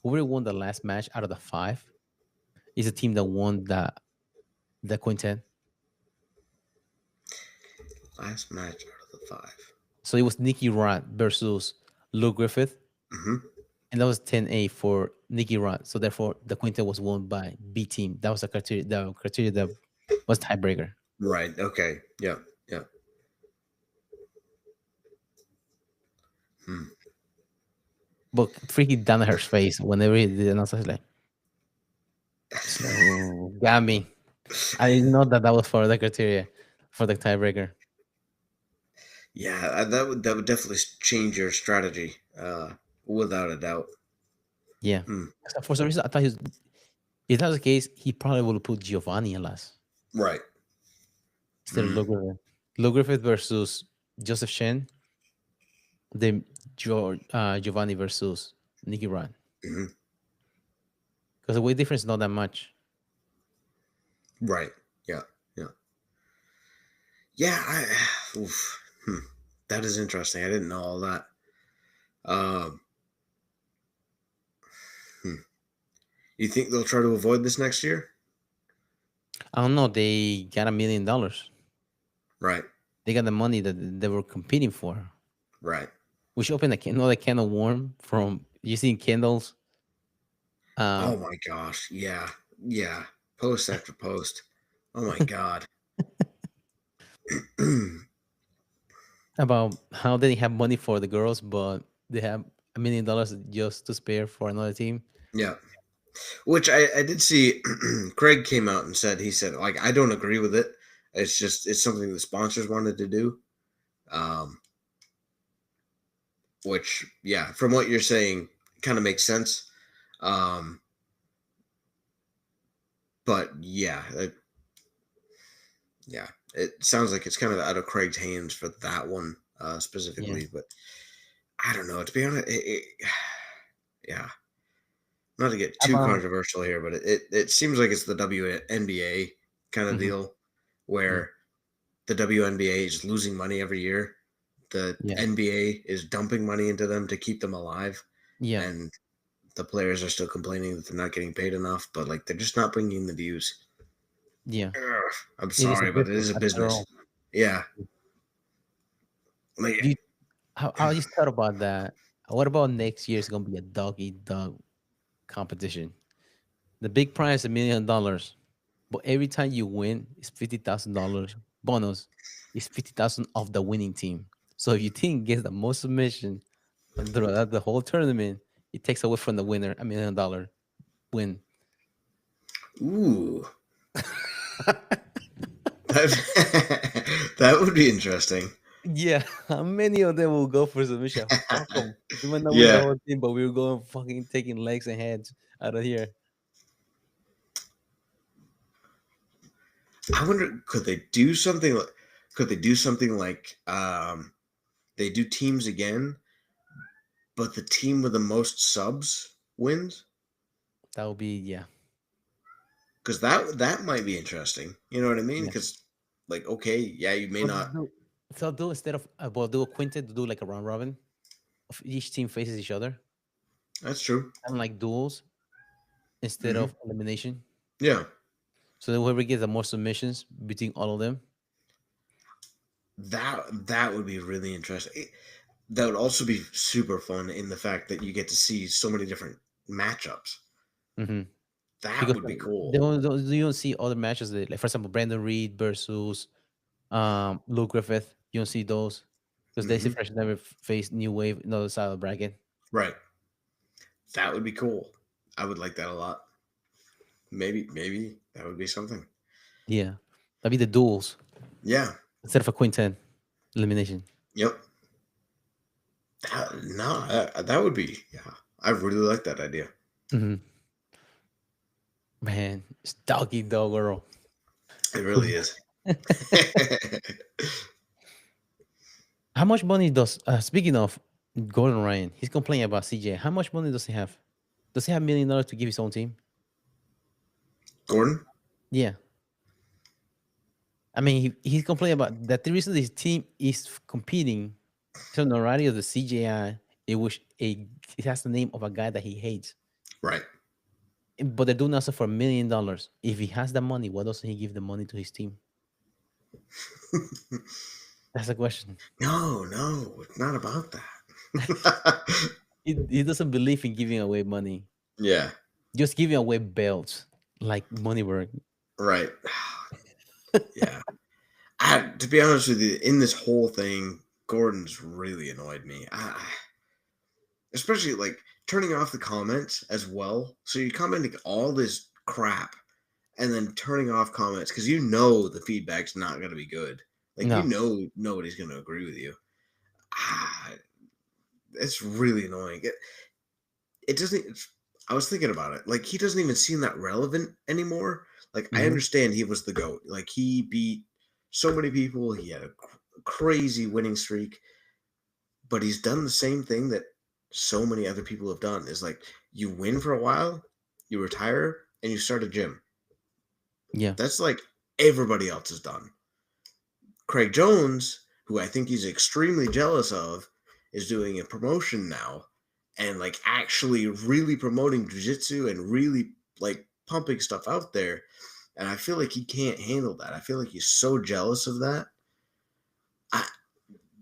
Whoever won the last match out of the 5 is a team that won the quintet. Last match out of the 5. So it was Nicky Rod versus Luke Griffith. Mm-hmm. And that was 10-8 for Nicky Rod. So therefore the quintet was won by B team. That was the criteria that was tiebreaker. Right. Okay. Yeah. Yeah. But freaking Danaher's face whenever he did announce, I was like, got me. I didn't know that was for the criteria for the tiebreaker. Yeah, that would definitely change your strategy, without a doubt. Yeah. So for some reason, I thought if that was the case, he probably would have put Giovanni in last Right. instead of Luke Griffith. Lou Griffith versus Joseph Shen, then Giovanni versus Nicky Rod. Hmm. Because the weight difference is not that much. Right. Yeah. Yeah. Yeah. Oof. That is interesting. I didn't know all that. Um, hmm. You think they'll try to avoid this next year? I don't know. They got $1 million. Right. They got the money that they were competing for. Right. We should open another can of worm from using candles. Oh my gosh. Yeah. Yeah. Post after post. Oh my God. About how they have money for the girls, but they have $1 million just to spare for another team. Yeah. Which I did see. Craig came out and said, he said, like, I don't agree with it. It's something the sponsors wanted to do. Which, yeah, from what you're saying, kind of makes sense. But yeah, it sounds like it's kind of out of Craig's hands for that one specifically. Yeah. But I don't know. To be honest, yeah, not to get too About controversial here, but it seems like it's the WNBA kind of Mhm. deal where the WNBA is losing money every year. The Yeah. NBA is dumping money into them to keep them alive, Yeah. and the players are still complaining that they're not getting paid enough. But like they're just not bringing in the views. Yeah. Ugh, I'm It is a sorry, but it business is a after business. all. Yeah. Like, Do you, I just thought about that. What about next year? It's gonna be a dog eat dog competition. The big prize $1 million, but every time you win, it's $50,000 bonus. It's 50,000 of the winning team. So if your team gets the most submission throughout the whole tournament, it takes away from the winner $1 million win. ooh, that, that would be interesting. Yeah, how many of them will go for submission? Fuck them. We might not win the Yeah. whole team, but we are going fucking taking legs and heads out of here. I wonder, could they do something like, they do teams again, but the team with the most subs wins? That would be, yeah, Because that might be interesting. You know what I mean? yeah. Because, like, okay, yeah, you may So not. do instead of do a quintet, do like a round robin of each team faces each other, That's true. and like duels instead Hmm. of elimination. Yeah. So that whoever gets the most submissions between all of them. That would be really interesting. That would also be super fun in the fact that you get to see so many different matchups. Hmm. That Because would be cool. you don't see other matches like, for example, Brandon Reed versus Luke Griffith. You don't see those because they say Hmm. fresh never faced New Wave in the other side of the bracket. Right. That would be cool. I would like that a lot. Maybe that would be something. Yeah, that'd be the duels Yeah. instead of a quintet elimination. Yep. That would be. Yeah. I really like that idea. Hmm. Man, it's doggy dog girl. It really is. How much money does speaking of Gordon Ryan, he's complaining about CJ. How much money does he have? Does he have $1 million to give his own team? Gordon? Yeah. I mean, he's complaining about that the reason his team is competing to notoriety of the CJI, it has the name of a guy that he hates. Right. But they're doing also for $1 million. If he has the money, why doesn't he give the money to his team? That's the question. No, it's not about that. He doesn't believe in giving away money. Yeah. Just giving away belts like Moneyberg. Right. Yeah. To be honest with you, in this whole thing, Gordon's really annoyed me. Especially like turning off the comments as well. So you're commenting all this crap and then turning off comments because you know the feedback's not going to be good. Like, No. you know, nobody's going to agree with you. It's really annoying. It doesn't. I was thinking about it. Like, he doesn't even seem that relevant anymore. Like, I Mhm. understand he was the GOAT. Like, he beat so many people. He had a crazy winning streak, but he's done the same thing that so many other people have done. Is like you win for a while, you retire, and you start a gym. Yeah. That's like everybody else has done. Craig Jones, who I think he's extremely jealous of, is doing a promotion now and like actually really promoting jiu-jitsu and really like pumping stuff out there. And I feel like he can't handle that. I feel like he's so jealous of that.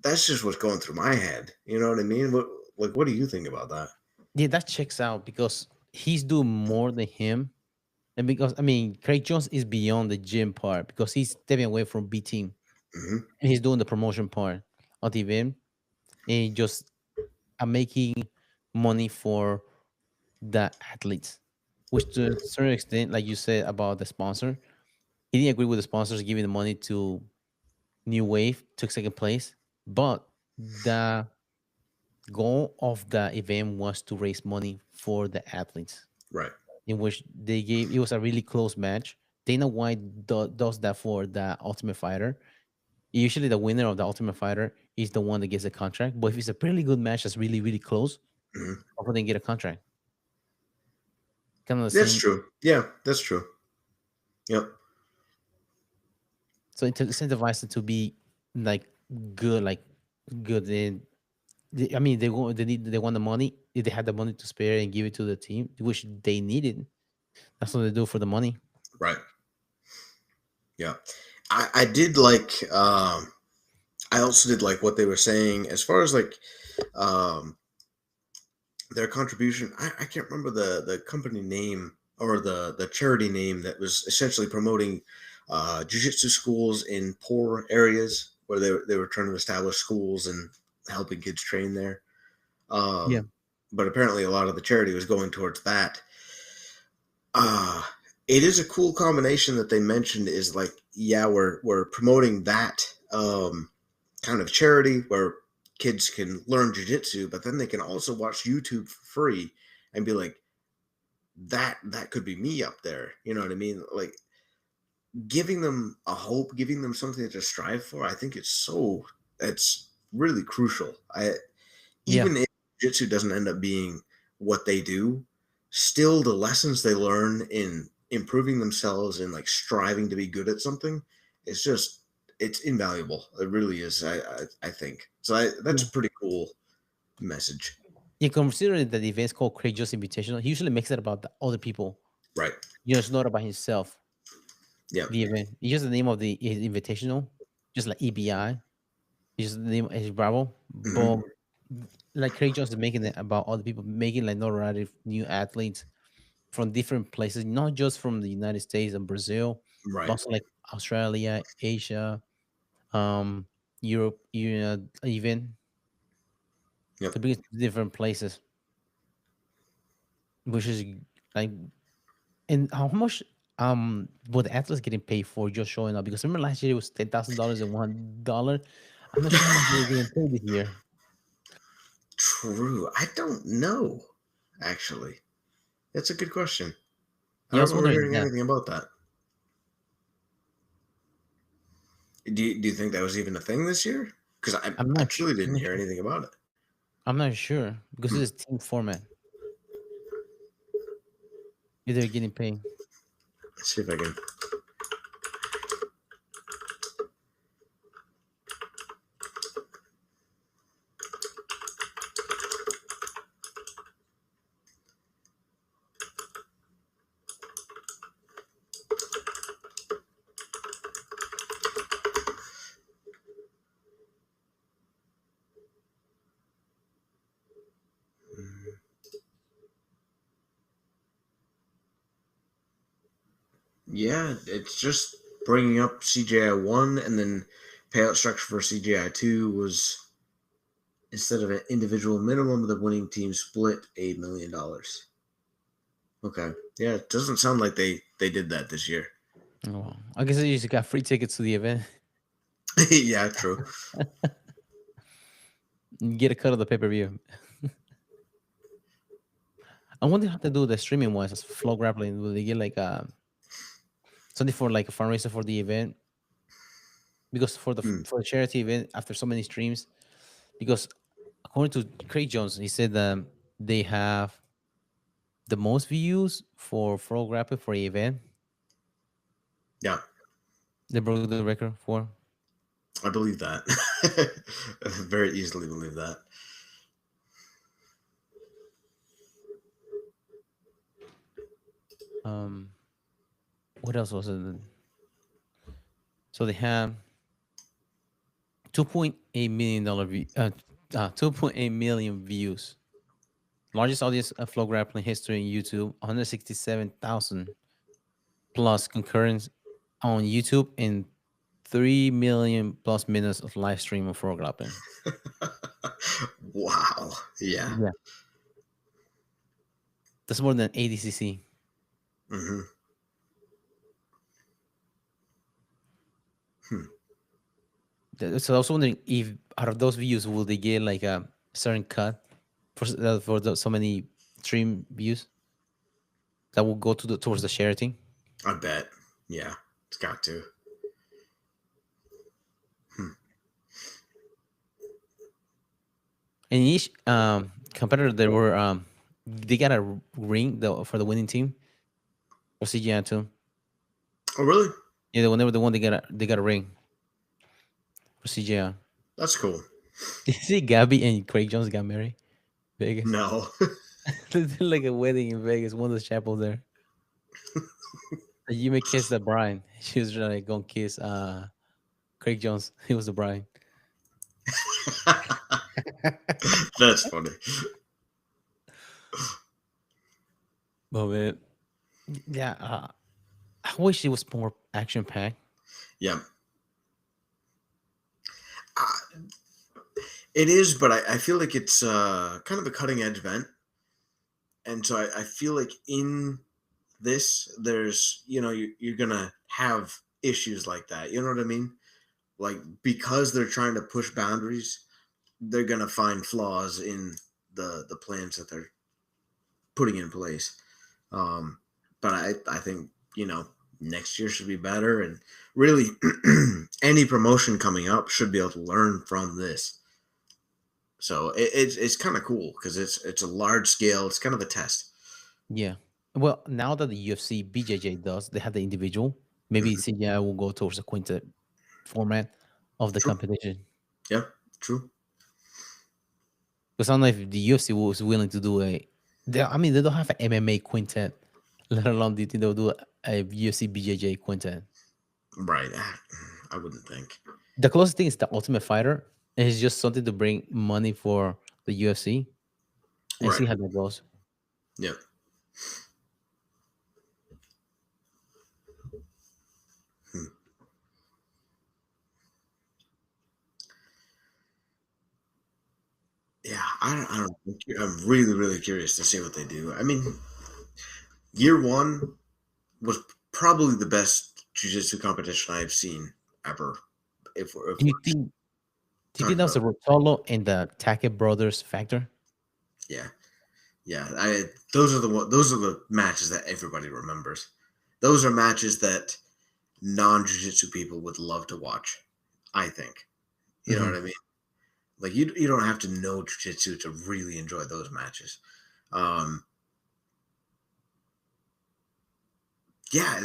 That's just what's going through my head. You know what I mean? What do you think about that? Yeah, that checks out because he's doing more than him. And because I mean Craig Jones is beyond the gym part because he's stepping away from B team Hmm. and he's doing the promotion part of the event and he just making money for the athletes, which to a certain extent, like you said about the sponsor, he didn't agree with the sponsors giving the money to New Wave, took second place, but the goal of the event was to raise money for the athletes, Right. in which they gave it was a really close match. Dana White does that for the Ultimate Fighter. Usually, the winner of the Ultimate Fighter is the one that gets a contract. But if it's a pretty good match that's really, really close, Hmm. often they get a contract. Kind of the That's same. true. Yeah, that's true. Yep. So to incentivize them to be like good, like good. I mean, they want the money. If they had the money to spare and give it to the team, which they needed, that's what they do for the money. Right. Yeah. I did like I also did like what they were saying as far as like um their contribution. I can't remember the company name or the charity name that was essentially promoting jiu-jitsu schools in poor areas where they were trying to establish schools and helping kids train there. Yeah, But apparently a lot of the charity was going towards that. Uh it is a cool combination that they mentioned is like, yeah, we're promoting that kind of charity where kids can learn jiu-jitsu, but then they can also watch YouTube for free and be like, that could be me up there. You know what I mean? Like giving them a hope, giving them something to strive for. I think it's really crucial. yeah, Even if jiu-jitsu doesn't end up being what they do, still the lessons they learn in improving themselves and like striving to be good at something, it's just it's invaluable. It really is. I think so. That's yeah. a pretty cool message. Yeah, considering that the event's called Craig Jones Invitational, he usually makes it about the other people. Right. It's not about himself. Yeah. The event. It's just the name of the invitational, just like EBI. It's just the name is Bravo. Hmm. But like Craig Jones is making it about other people, making like notoriety new athletes from different places, not just from the United States and Brazil, but Right. also like Australia, Asia, um, Europe, even Yep. to bring it to different places, which is like, and how much were the athletes getting paid for just showing up? Because remember last year it was $10,000 and $1. I'm not sure how much they're getting paid this year. True. I don't know. Actually, that's a good question. I Yeah, I don't was remember wondering hearing that. anything about that. Do you think that was even a thing this year? Because I'm I not. truly I'm didn't not hear sure. anything about it. I'm not sure because Hmm. it's team format. If they're getting paid. Let's see if I can. Yeah, it's just bringing up CGI 1 and then payout structure for CGI 2 was instead of an individual minimum, the winning team split $1 million. Okay. Yeah, it doesn't sound like they did that this year. Oh, I guess they just got free tickets to the event. Yeah, true. You get a cut of the pay per view. I wonder how they do the streaming wise as Flow Grappling. Will they get like something for like a fundraiser for the event? because for the charity event after so many streams, because according to Craig Jones, he said they have the most views for Frog Rapper for the event. Yeah, They broke the record for. I believe that. I very easily believe that. What else was it? So they have $2.8 million 2.8 million views. Largest audience of Flow Grappling history in YouTube. 167,000 plus concurrents on YouTube and 3 million plus minutes of live stream of Flow Grappling. Wow. Yeah. Yeah, that's more than ADCC. Mm-hmm. So I was wondering if out of those views, will they get like a certain cut for so many stream views that will go towards the charity? I bet. Yeah, it's got to. And each competitor, there were they got a ring for the winning team for CGI too. Oh, really? Yeah, whenever they won, they got a ring for CGI. That's cool. Did you see Gabby and Craig Jones got married? Vegas. No. They did like a wedding in Vegas. One of the chapels there. You may kiss the bride. She was like gonna kiss Craig Jones. He was the bride. That's funny. But man, yeah, I wish it was more action packed. Yeah. It is, but I feel like it's kind of a cutting edge event. And so I feel like in this, there's, you're going to have issues like that. You know what I mean? Like, because they're trying to push boundaries, they're going to find flaws in the plans that they're putting in place. But I think, next year should be better. And really, any promotion coming up should be able to learn from this. So it's kind of cool because it's a large scale. It's kind of a test. Yeah. Well, now that the UFC BJJ does, they have the individual. Maybe CGI will go towards the quintet format of the True. competition. Yeah, true. Because I don't know if the UFC was willing to do they don't have an MMA quintet, let alone do you think they'll do a UFC BJJ quintet? Right. I wouldn't think. The closest thing is the Ultimate Fighter. And it's just something to bring money for the UFC and Right. see how that goes. Yeah. Yeah, I don't know. I'm really, really curious to see what they do. I mean, year one was probably the best jiu-jitsu competition I've seen ever. If Do you think that was the Rotolo and the Tackett brothers factor? Yeah. Those are the matches that everybody remembers. Those are matches that non-jiu-jitsu people would love to watch, I think. You know what I mean? Like you don't have to know jiu-jitsu to really enjoy those matches. Yeah,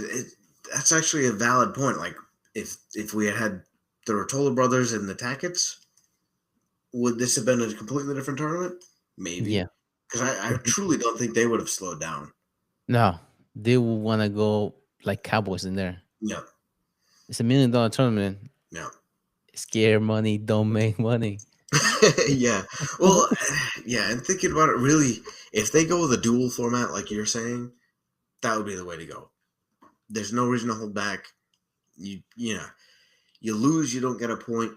that's actually a valid point. Like if we had the Rotolo brothers and the Tacketts, would this have been a completely different tournament? Maybe. Yeah. Because I truly don't think they would have slowed down. No, they will want to go like Cowboys in there. Yeah. It's $1 million tournament. Yeah. Scare money, don't make money. Yeah. Well, yeah, and thinking about it, really, if they go with a dual format like you're saying, that would be the way to go. There's no reason to hold back. You lose, you don't get a point.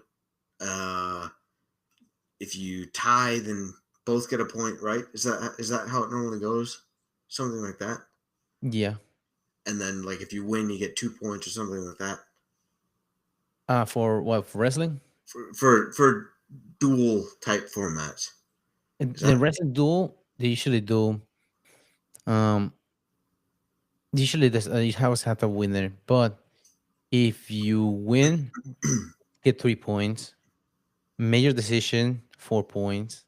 If you tie, then both get a point, right? Is that how it normally goes? Something like that. Yeah. And then, like, if you win, you get 2 points or something like that. For what? For wrestling? For dual type formats. The wrestling duel, they usually do. Usually, you always have a winner, but if you win, get 3 points. Major decision, 4 points.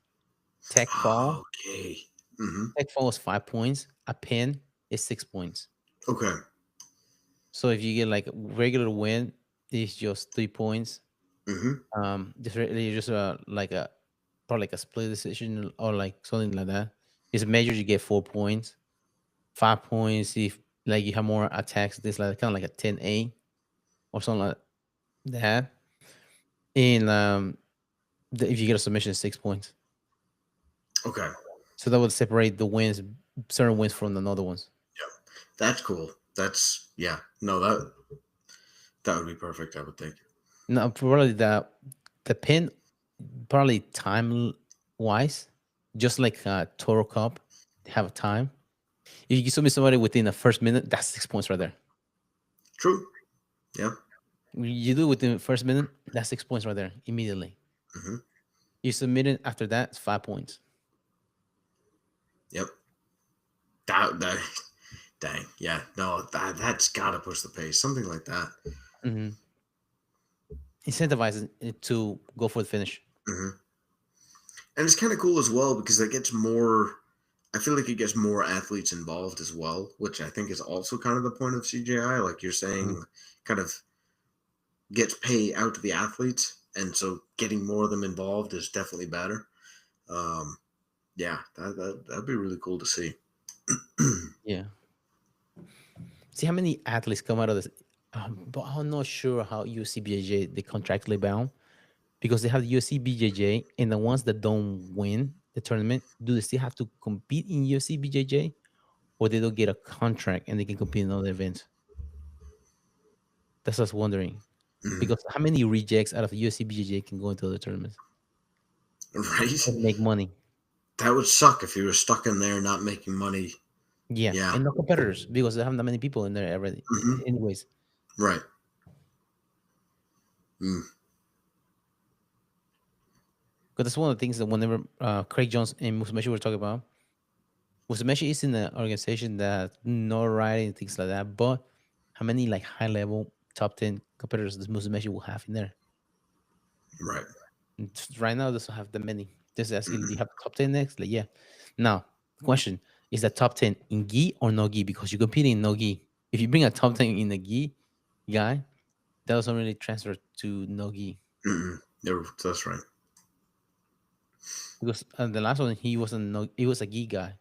Tech fall, Okay. Mm-hmm. tech fall is 5 points. A pin is 6 points. Okay. So if you get like a regular win, it's just 3 points. Mm-hmm. Just like a probably like a split decision or like something like that. It's major, you get 4 points. 5 points if like you have more attacks. This like kind of like a 10A or something like that. And if you get a submission, it's 6 points. Okay. So that would separate the wins, certain wins from another ones. That's cool. That's yeah. No, that would be perfect, I would think. Now, probably the pin, probably time wise, just like Toro Cup, they have a time. If you submit somebody within the first minute, that's 6 points right there. True. Yeah. You do it within the first minute, that's 6 points right there immediately. Mm-hmm. You submit it after that, it's 5 points. Yep. That dang. Yeah. No, that's gotta push the pace. Something like that. Mm-hmm. Incentivizes it to go for the finish. Mm-hmm. And it's kind of cool as well because it gets more. I feel like it gets more athletes involved as well, which I think is also kind of the point of CJI. Like you're saying, kind of gets pay out to the athletes, and so getting more of them involved is definitely better. Yeah, that'd be really cool to see. Yeah. See how many athletes come out of this. But I'm not sure how UCBJJ they contractually bound because they have the UCBJJ and the ones that don't win the tournament, do they still have to compete in UCBJJ or they don't get a contract and they can compete in other events? That's what I was wondering. Mhm. Because how many rejects out of UCBJJ can go into other tournaments Right? and make money? That would suck if you were stuck in there not making money. Yeah, Yeah. and no competitors because they have that many people in there already. Mhm. Anyways, Right. Mm. because that's one of the things that whenever Craig Jones and Musameshi were talking about, Musameshi is in an organization that no writing and things like that. But how many like high level top 10 competitors does Musameshi will have in there? Right. Right now, doesn't have that many. Just asking, do Mhm. you have top 10 next? Like, yeah. Now, the question is that top 10 in gi or no gi? Because you're competing in no gi. If you bring a top 10 in the gi guy, that doesn't really transfer to no gi. Mm-mm. That's right. Because the last one, he wasn't no, he was a gi guy.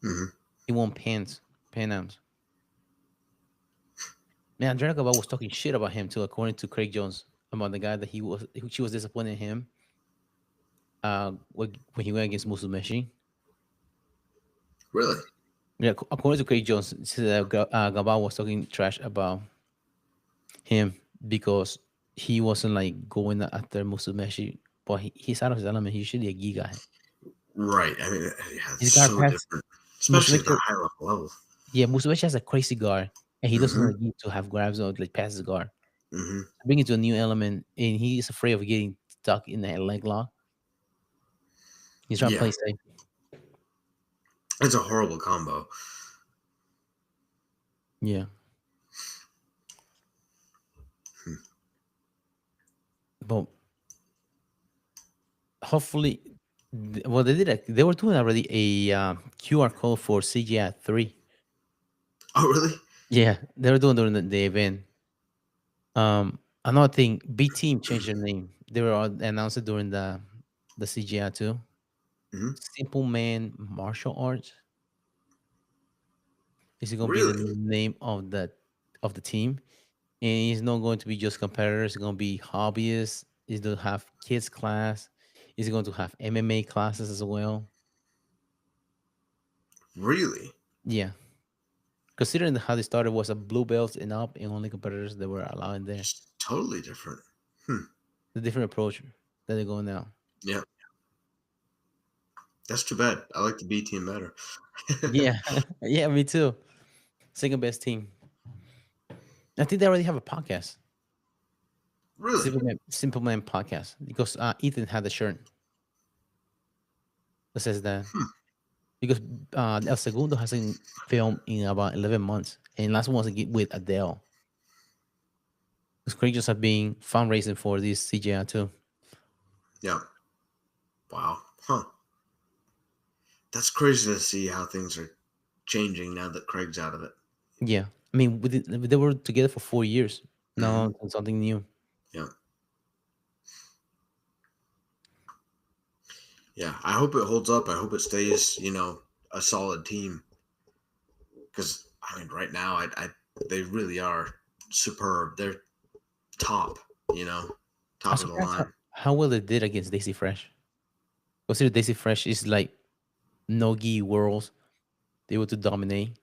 Hmm. He won Pan Ams. Man, Andrea Gabal was talking shit about him too, according to Craig Jones, about the guy that she was disappointed in him. When he went against Musumeshi. Really? Yeah, according to Craig Jones, he said that Gabal was talking trash about him because he wasn't like going after Musumeshi, but he's out of his element. He's usually a gi guy. Right. I mean, yeah, His it's guard so pass different, especially at the Musumeshi. high level. Yeah, Musumeshi has a crazy guard, and he doesn't Mm-hmm. like to have grabs or like passes guard. Mm-hmm. Bring it to a new element, and he's afraid of getting stuck in that leg lock. He's trying to Yeah, play safe. it's a horrible combo. Yeah. Hmm. But hopefully, well, they did. They were doing already a QR code for CGI 3. Oh, really? Yeah, they were doing during the event. Another thing, B Team changed their name. They were announced it during the CGI too. Mm-hmm. Simple Man Martial Arts is going to be the Really? new name of the team, and it's not going to be just competitors. It's going to be hobbyists. It's going to have kids class. It's going to have MMA classes as well. Really? Yeah, considering how they started was a blue belt and up, and only competitors that were allowed in there. It's totally different. Hmm. The different approach that they're going now. Yeah, that's too bad. I like the B team better. Yeah, yeah, me too. Second best team. I think they already have a podcast. Really? Simple Man podcast because Ethan had the shirt that says that Hmm. because El Segundo hasn't filmed in about 11 months, and last one was with Adele. Because Craig just have been fundraising for this CGI too. Yeah. Wow. Huh. That's crazy to see how things are changing now that Craig's out of it. Yeah, I mean, they were together for 4 years. Mhm. No, something new. Yeah. Yeah. I hope it holds up. I hope it stays, a solid team. Because I mean, right now, they really are superb. They're top, I'm top of the surprised line. how well they did against Daisy Fresh. Consider Daisy Fresh is like Nogi Worlds. They were to dominate.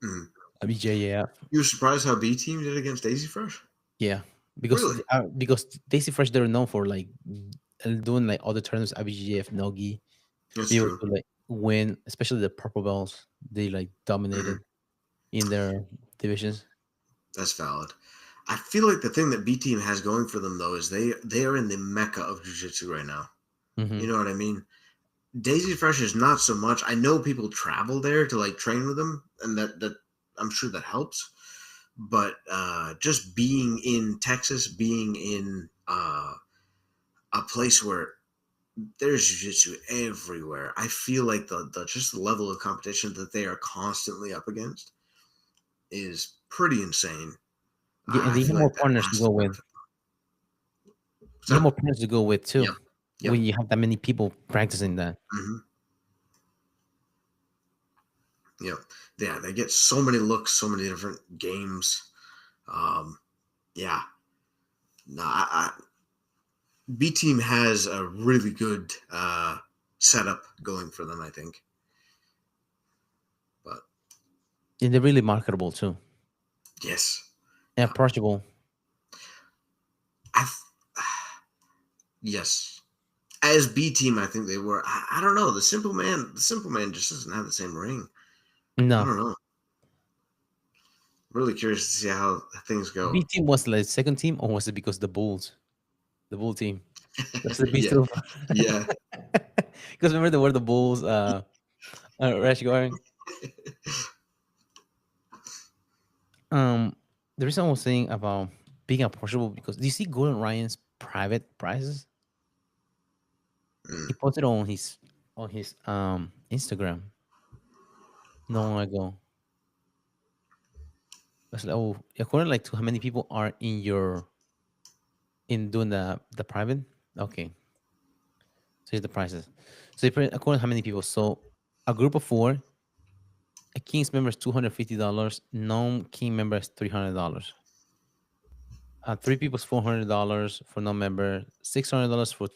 Mhm. BJF. You were surprised how B Team did against Daisy Fresh? Yeah, Really? because Daisy Fresh they're known for like doing like other tournaments, IBGF, Nogi, That's be able true. to like win, especially the purple belts. They like Mhm. dominated in their divisions. That's valid. I feel like the thing that B Team has going for them though is they are in the mecca of jiu-jitsu right now. Hmm. You know what I mean? Daisy Fresh is not so much. I know people travel there to like train with them, and that I'm sure that helps. But just being in Texas, being in a place where there's jiu-jitsu everywhere, I feel like the just the level of competition that they are constantly up against is pretty insane. Yeah, and I they have feel more like that partners to has go to with. benefit. What's You have that? more partners to go with too Yep. Yep. when you have that many people practicing that. Hmm. Yep. Yeah, they get so many looks, so many different games. Um, yeah. No, B Team has a really good setup going for them, I think. But And they're really marketable too. yes, And yeah, approachable. I yes, as B Team, I think they were. I don't know. The Simple Man just doesn't have the same ring. I No. don't know. Really curious to see how things go. B team was like second team, or was it because the Bulls? The Bull team. That's the beast Yeah, of yeah. because remember there were the Bulls Rash going. The reason I was saying about being approachable because do you see Gordon Ryan's private prices? Mm. He posted on his Instagram not long ago. It's like, oh, according like to how many people are in doing the private. Okay, so here's the prices. So according to how many people. So a group of four, a King's member is $250. Non-King member is $300. Three people is $400 for non-member, $600 for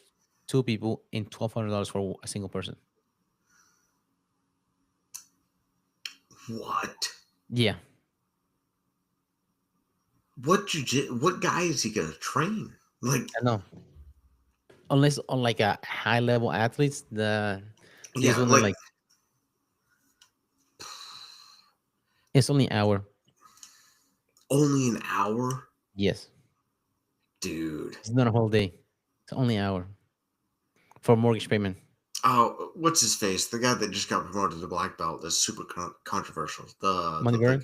two people, and $1,200 for a single person. What? Yeah, What guy is he gonna train? Like, I know. Unless on like a high level athletes, there's yeah, only like like it's only an hour. only an hour, Yes, dude. it's not a whole day. It's only an hour for mortgage payment. Oh, what's his face? The guy that just got promoted to black belt. That's super controversial. The Moneybird,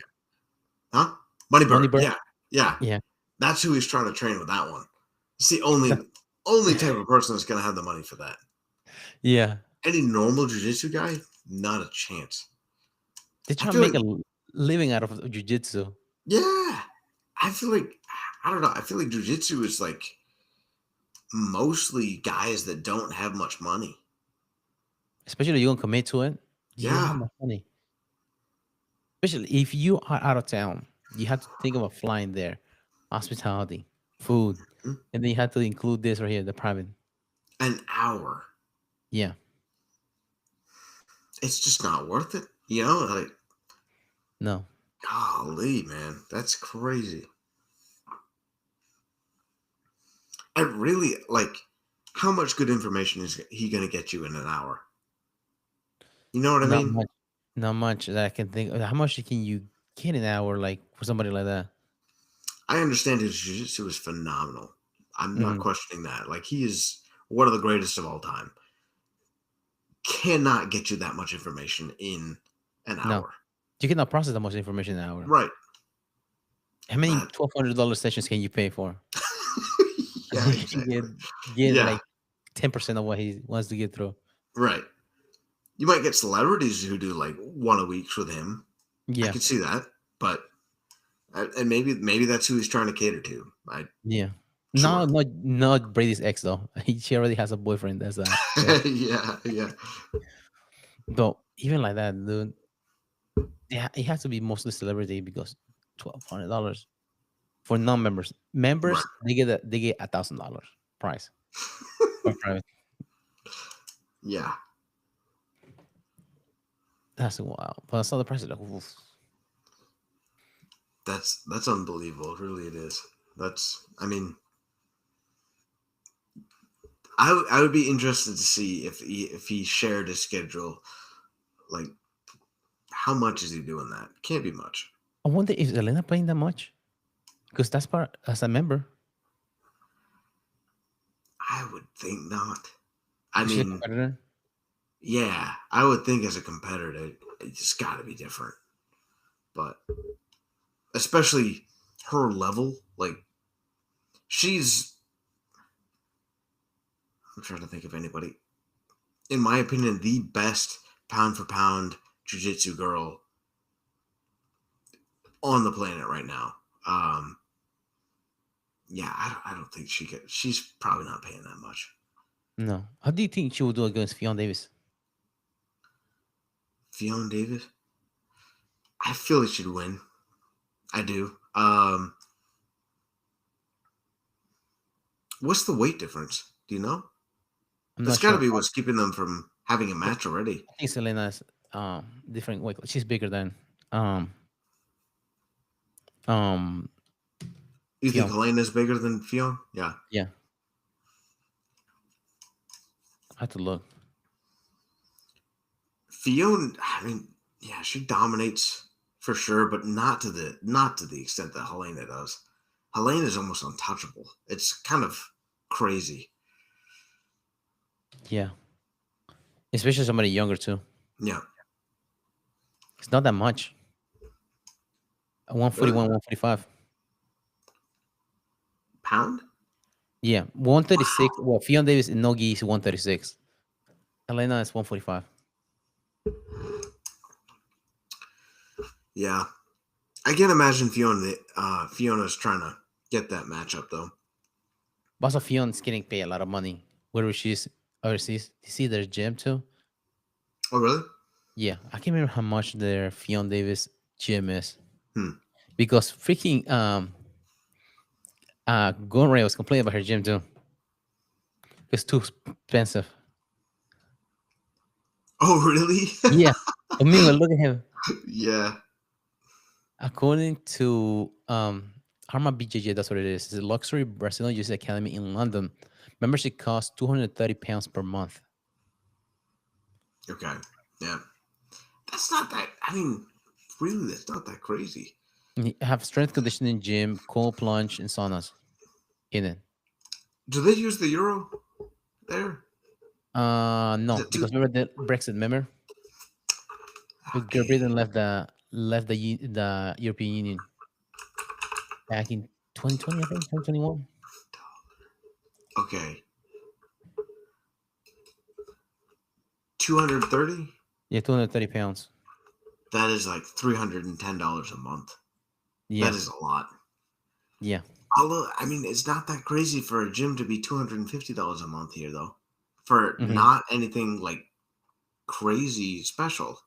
huh? Moneybird. Moneybird. Yeah, yeah. Yeah, That's who he's trying to train with that one. It's the only type of person that's gonna have the money for that. yeah. Any normal jujitsu guy, not a chance. They I try to feel make like, a living out of jujitsu, yeah. I feel like I don't know. I feel like jujitsu is like mostly guys that don't have much money. especially you don't commit to it. You don't Yeah. have much money. Especially if you are out of town, you have to think about flying there, hospitality, food, Mm. and then you have to include this right here, the private. An hour. Yeah, It's just not worth it. Like, no, golly, man, that's crazy. And really, like, how much good information is he going to get you in an hour? You know what I not mean? much, not much that I can think. How much can you get an hour like for somebody like that? I understand his jiu-jitsu is phenomenal. I'm not Hmm. questioning that. Like, he is one of the greatest of all time. Cannot get you that much information in an No, hour. you cannot process that much information in an hour. Right. How many That- $1,200 sessions can you pay for? yeah, You can exactly. get Yeah. like 10% of what he wants to get through. Right. You might get celebrities who do like 1 a week with him. I Yeah, could see that, but and maybe that's who he's trying to cater to. yeah. Sure. No, not Brady's ex though. She already has a boyfriend. That's that. Yeah. But even like that, dude, yeah, it has to be mostly celebrity because $1,200 for non-members. Right. Members they get $1,000 price for private. Yeah. That's wild. But I saw the price. Like, oof. That's unbelievable. Really, it is. I mean, I would be interested to see if he shared his schedule. Like, how much is he doing that? Can't be much. I wonder if Elena paying that much because that's part as a member. I would think not. I Is she a mean, competitor? yeah, I would think as a competitor, it's got to be different. But especially her level, like she's. I'm trying to think of anybody. In my opinion, the best pound for pound jiu-jitsu girl on the planet right now. Yeah, I don't think she's probably not paying that much. No. How do you think she would do against Fionn Davis? Fionn Davis, I feel like she'd win. I do. What's the weight difference? Do you know? I'm That's not got to sure. be what's keeping them from having a match already. I think Selena's different weight. She's bigger than um um You think Fionn. Helena's bigger than Fionn? Yeah. Yeah. I have to look. Fionn, I mean, yeah, she dominates for sure, but not to the extent that Helena does. Helena is almost untouchable. It's kind of crazy. Yeah. Especially somebody younger too. Yeah. It's not that much. 141, 145. Pound? Yeah. 136. Well, Fionn Davis in Nogi is 136. Elena is 145. Yeah. I can't imagine Fiona's trying to get that matchup though. But also Fionn's getting paid a lot of money. Wherever she's overseas. You see their gym too? Oh really? Yeah. I can't remember how much their Fionn Davis gym is. Hmm. Because freaking Gunray was complaining about her gym too. It's too expensive. Oh really? Yeah. I mean, look at him. Yeah. According to Arma BJJ, that's what it is. It's a luxury Brazilian Jiu-Jitsu academy in London. Membership costs £230 per month. Okay. Yeah. That's not that. I mean, really, that's not that crazy. And you have strength conditioning gym, cold plunge, and saunas in it. Do they use the euro there? Is No, it because remember the Brexit, remember? Great Britain left the European Union back in 2020, I think, 2021. Okay. 230? Yeah, £230. That is like $310 a month. Yeah, That is a lot. yeah. Although, I mean, it's not that crazy for a gym to be $250 a month here, though. For Mhm. not anything like crazy special.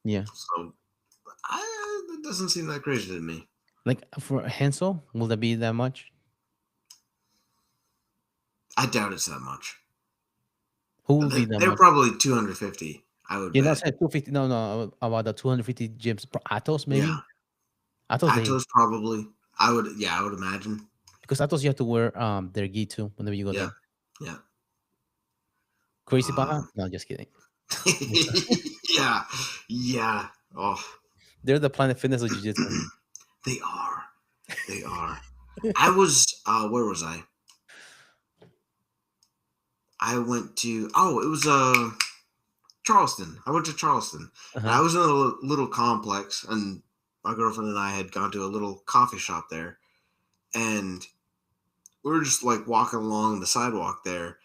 Yeah. So, it doesn't seem that crazy to me. Like for Hansel, will that be that much? I doubt it's that much. Who will be that They're much? probably 250. I would Yeah, no, I bet. said 250. No, about the 250 gyms. Atos, maybe? Yeah. Atos, Actos probably. I would imagine. because Atos, you have to wear their gi too whenever you go Yeah. there. Yeah. Crazy Baja? Um, No, just kidding. yeah. Yeah. Oh, They're the Planet Fitness of Jiu-Jitsu. they are. They are. I was where was I? I went to it was Charleston. I went to Charleston. And I Uh-huh. was in a little complex and my girlfriend and I had gone to a little coffee shop there, and we were just like walking along the sidewalk there,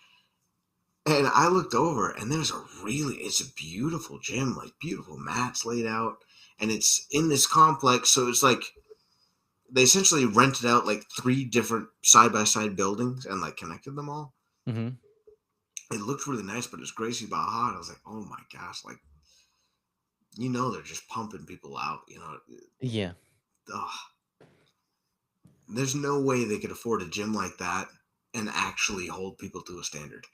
and I looked over, and it's a beautiful gym, like beautiful mats laid out, and it's in this complex, so it's like they essentially rented out like 3 different side by side buildings and like connected them all. Mm-hmm. It looked really nice, but it's Gracie Baja. And I was like, oh my gosh, like they're just pumping people out. Yeah. Ugh. There's no way they could afford a gym like that and actually hold people to a standard.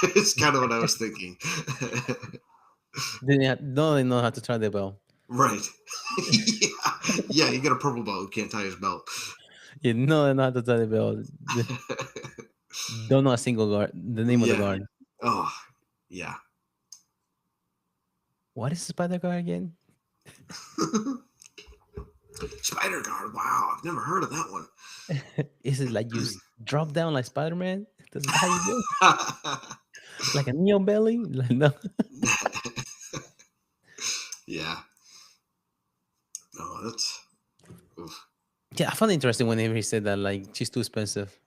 It's kind of what I was thinking. No, they know how to tie their belt. Right. Yeah, you got a purple belt who can't tie his belt. You know they know how to tie their belt. Don't know a single guard. The name of the Yeah. guard. Oh, yeah. What is Spider Guard again? Spider Guard. Wow, I've never heard of that one. Is it like you drop down like Spider Man? That's how you do it? Like a Neo belly? Like, no. Yeah. No, that's. Oof. Yeah, I found it interesting whenever he said that like she's too expensive,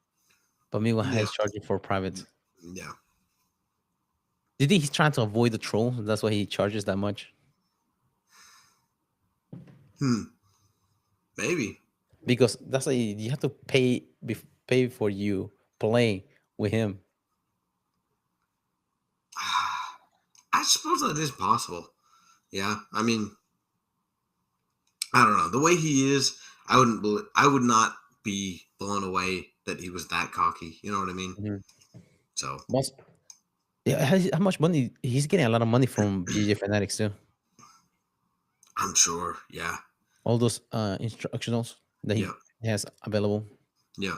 but meanwhile Yeah. he's charging for private. Yeah. Do you think he's trying to avoid the troll? That's why he charges that much. Maybe. Because that's like you have to pay for you play with him. I suppose that is possible. Yeah, I mean, I don't know. The way he is, I would not be blown away that he was that cocky. You know what I mean? Mhm. So, Yeah, how much money? He's getting a lot of money from BJ Fanatics too. I'm sure. Yeah. All those instructionals that he Yeah. has available. Yeah.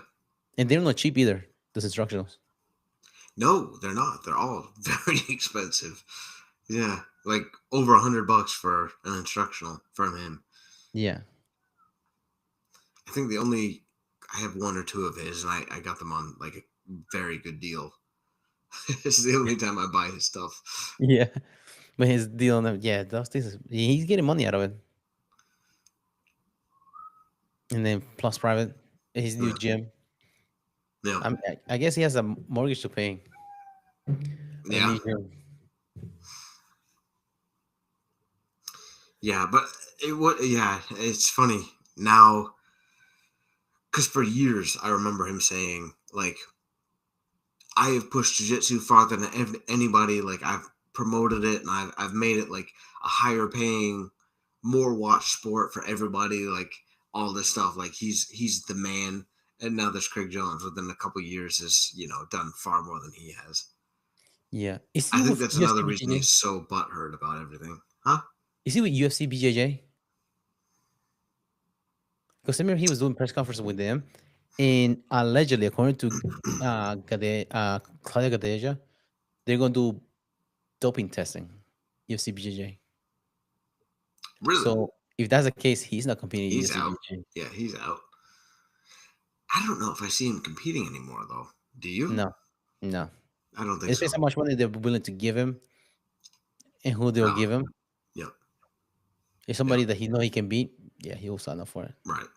And they're not cheap either, those instructionals. No, they're not. They're all very expensive. Yeah, like over $100 for an instructional from him. Yeah. I think I have 1 or 2 of his, and I got them on like a very good deal. It's the only time I buy his stuff. Yeah. But his deal on them, yeah, those things, he's getting money out of it. And then plus private, his new gym. Yeah. I guess he has a mortgage to pay. Yeah. Yeah, but it's funny now because for years I remember him saying like, I have pushed jiu-jitsu farther than anybody. Like I've promoted it and I've made it like a higher paying, more watched sport for everybody. Like all this stuff. Like he's the man. And now there's Craig Jones within a couple of years has done far more than he has. Yeah. I think that's another reason he's so butthurt about everything. Huh? Is he with UFC BJJ? Because I remember he was doing press conference with them, and allegedly, according to Claudia Gadeja, they're gonna do doping testing. UFC BJJ. Really? So if that's the case, he's not competing. He's UFC out. BJJ. Yeah, he's out. I don't know if I see him competing anymore, though. Do you? No. I don't think It's so. just how much money they're willing to give him, and who they'll give him. Yep. If somebody that he know he can beat, yeah, he will sign up for it. Right.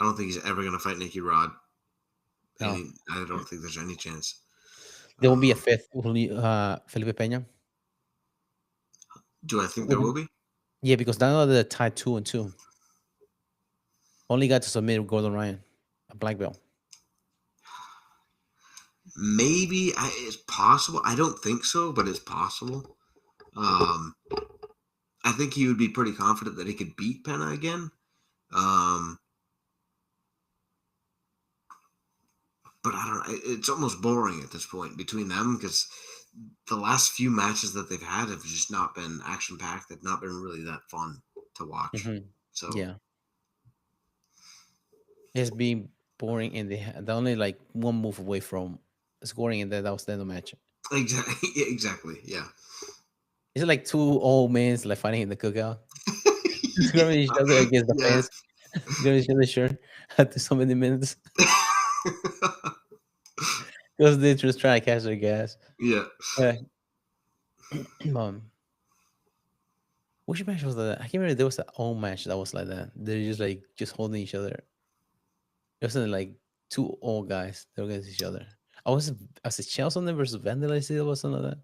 I don't think he's ever going to fight Nicky Rod. No. I don't think there's any chance. There will be a fifth, Felipe Peña. Do I think there will be? Yeah, because now they're tied 2-2. Only got to submit Gordon Ryan, a black belt. Maybe it's possible. I don't think so, but it's possible. I think he would be pretty confident that he could beat Pena again. But I don't know. It's almost boring at this point between them because the last few matches that they've had have just not been action packed. They've not been really that fun to watch. Mm-hmm. So yeah, it's been boring, and they're only like one move away from scoring, and that was the end of the match. Exactly. Yeah. Is it like 2 old men like fighting in the cookout, screaming each other against the fans, giving each other shirt after so many minutes? Because they just try to catch their gas. Yeah. Which match was that? I can't remember. There was an old match that was like that. They're just like just holding each other. It wasn't like two old guys. They were against each other. I was it Chelsea versus Vanderlei Silva or something like that.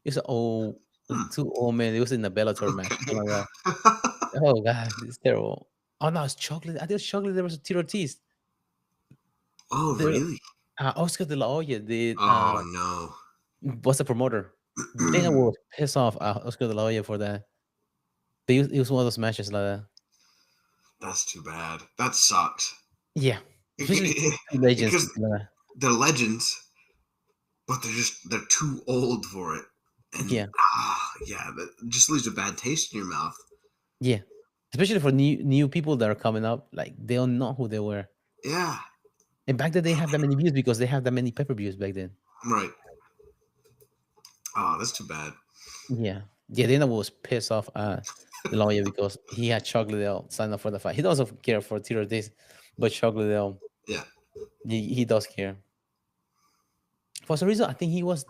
It was an old Hmm. two old men. It was in the Bellator match. Okay. Something like that. Oh god, it's terrible. Oh no, it's chocolate. I think it's chocolate. There was Tito Ortiz. Oh, There, really? Oscar De La Hoya did. Oh no. Was the promoter? Dana was pissed off Oscar De La Hoya for that. It was one of those matches like that. That's too bad. That sucks. Yeah, especially two legends. Because they're legends, but they're too old for it. And Yeah. yeah, that just leaves a bad taste in your mouth. Yeah, especially for new people that are coming up, like they don't know who they were. Yeah. And back then they have that many views because they have that many pay-per-views back then. Right. Oh, that's too bad. Yeah, Dana was pissed off at the lawyer because he had Chocolate L sign up for the fight. He doesn't care for Tito Ortiz, but Chocolate L, Yeah. he does care. For some reason, I think he was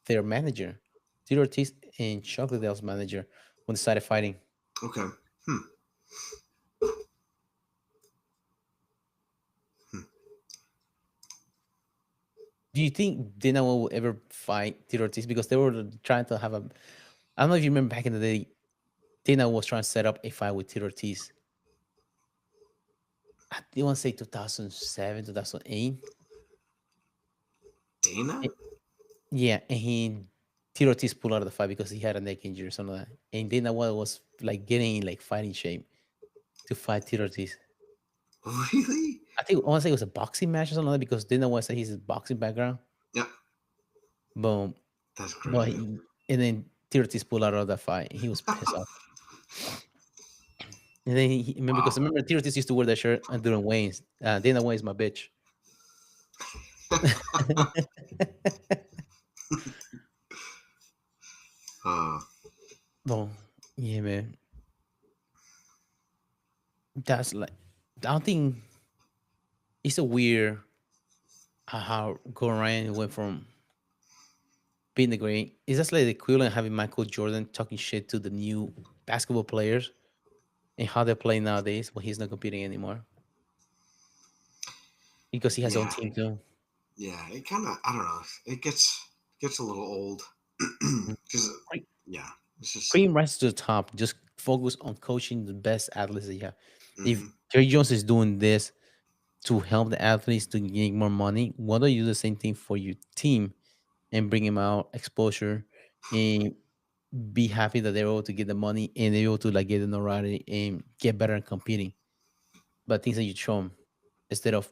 their manager, Tito Ortiz and Chocolate L's manager when they started fighting. Okay. Do you think Dana will ever fight Tito Ortiz? Because they were trying to have a. I don't know if you remember back in the day, Dana was trying to set up a fight with Tito Ortiz. I didn't want to say 2007, 2008. Dana? Yeah, and Tito Ortiz pulled out of the fight because he had a neck injury or something like that. And Dana White was like getting in like fighting shape to fight Tito Ortiz. Really? I want to say it was a boxing match or something like that because Dana White said he's a boxing background. Yep. Boom. That's But crazy. and then Tito Ortiz pulled out of that fight. He was pissed off. And then because I remember Tito Ortiz used to wear that shirt and during Wayne's. Dana White's my bitch. Well, yeah, man. That's like I don't think it's a weird how Gordon Ryan went from being the great. Is that like the equivalent of having Michael Jordan talking shit to the new basketball players and how they're playing nowadays when he's not competing anymore because he has his own Yeah. team too. Yeah. It kind of, I don't know. It gets a little old. Because, yeah. It's just. Cream rises to the top. Just focus on coaching the best athletes that you have. If Mhm. Jerry Jones is doing this to help the athletes to get more money, why don't you do the same thing for your team and bring them out exposure and be happy that they're able to get the money and they're able to like get the notoriety and get better at competing. But things that you show them instead of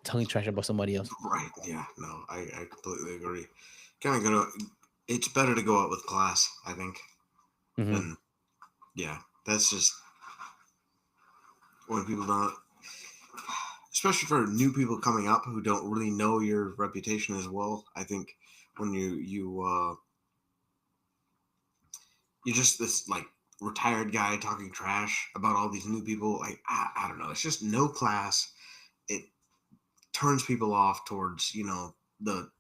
talking trash about somebody else. Right. Yeah. No, I completely agree. Kind of gonna. It's better to go out with class, I think. Mhm. And yeah, that's just when people don't, especially for new people coming up who don't really know your reputation as well. I think when you're just this like retired guy talking trash about all these new people, like I don't know, it's just no class. It turns people off towards the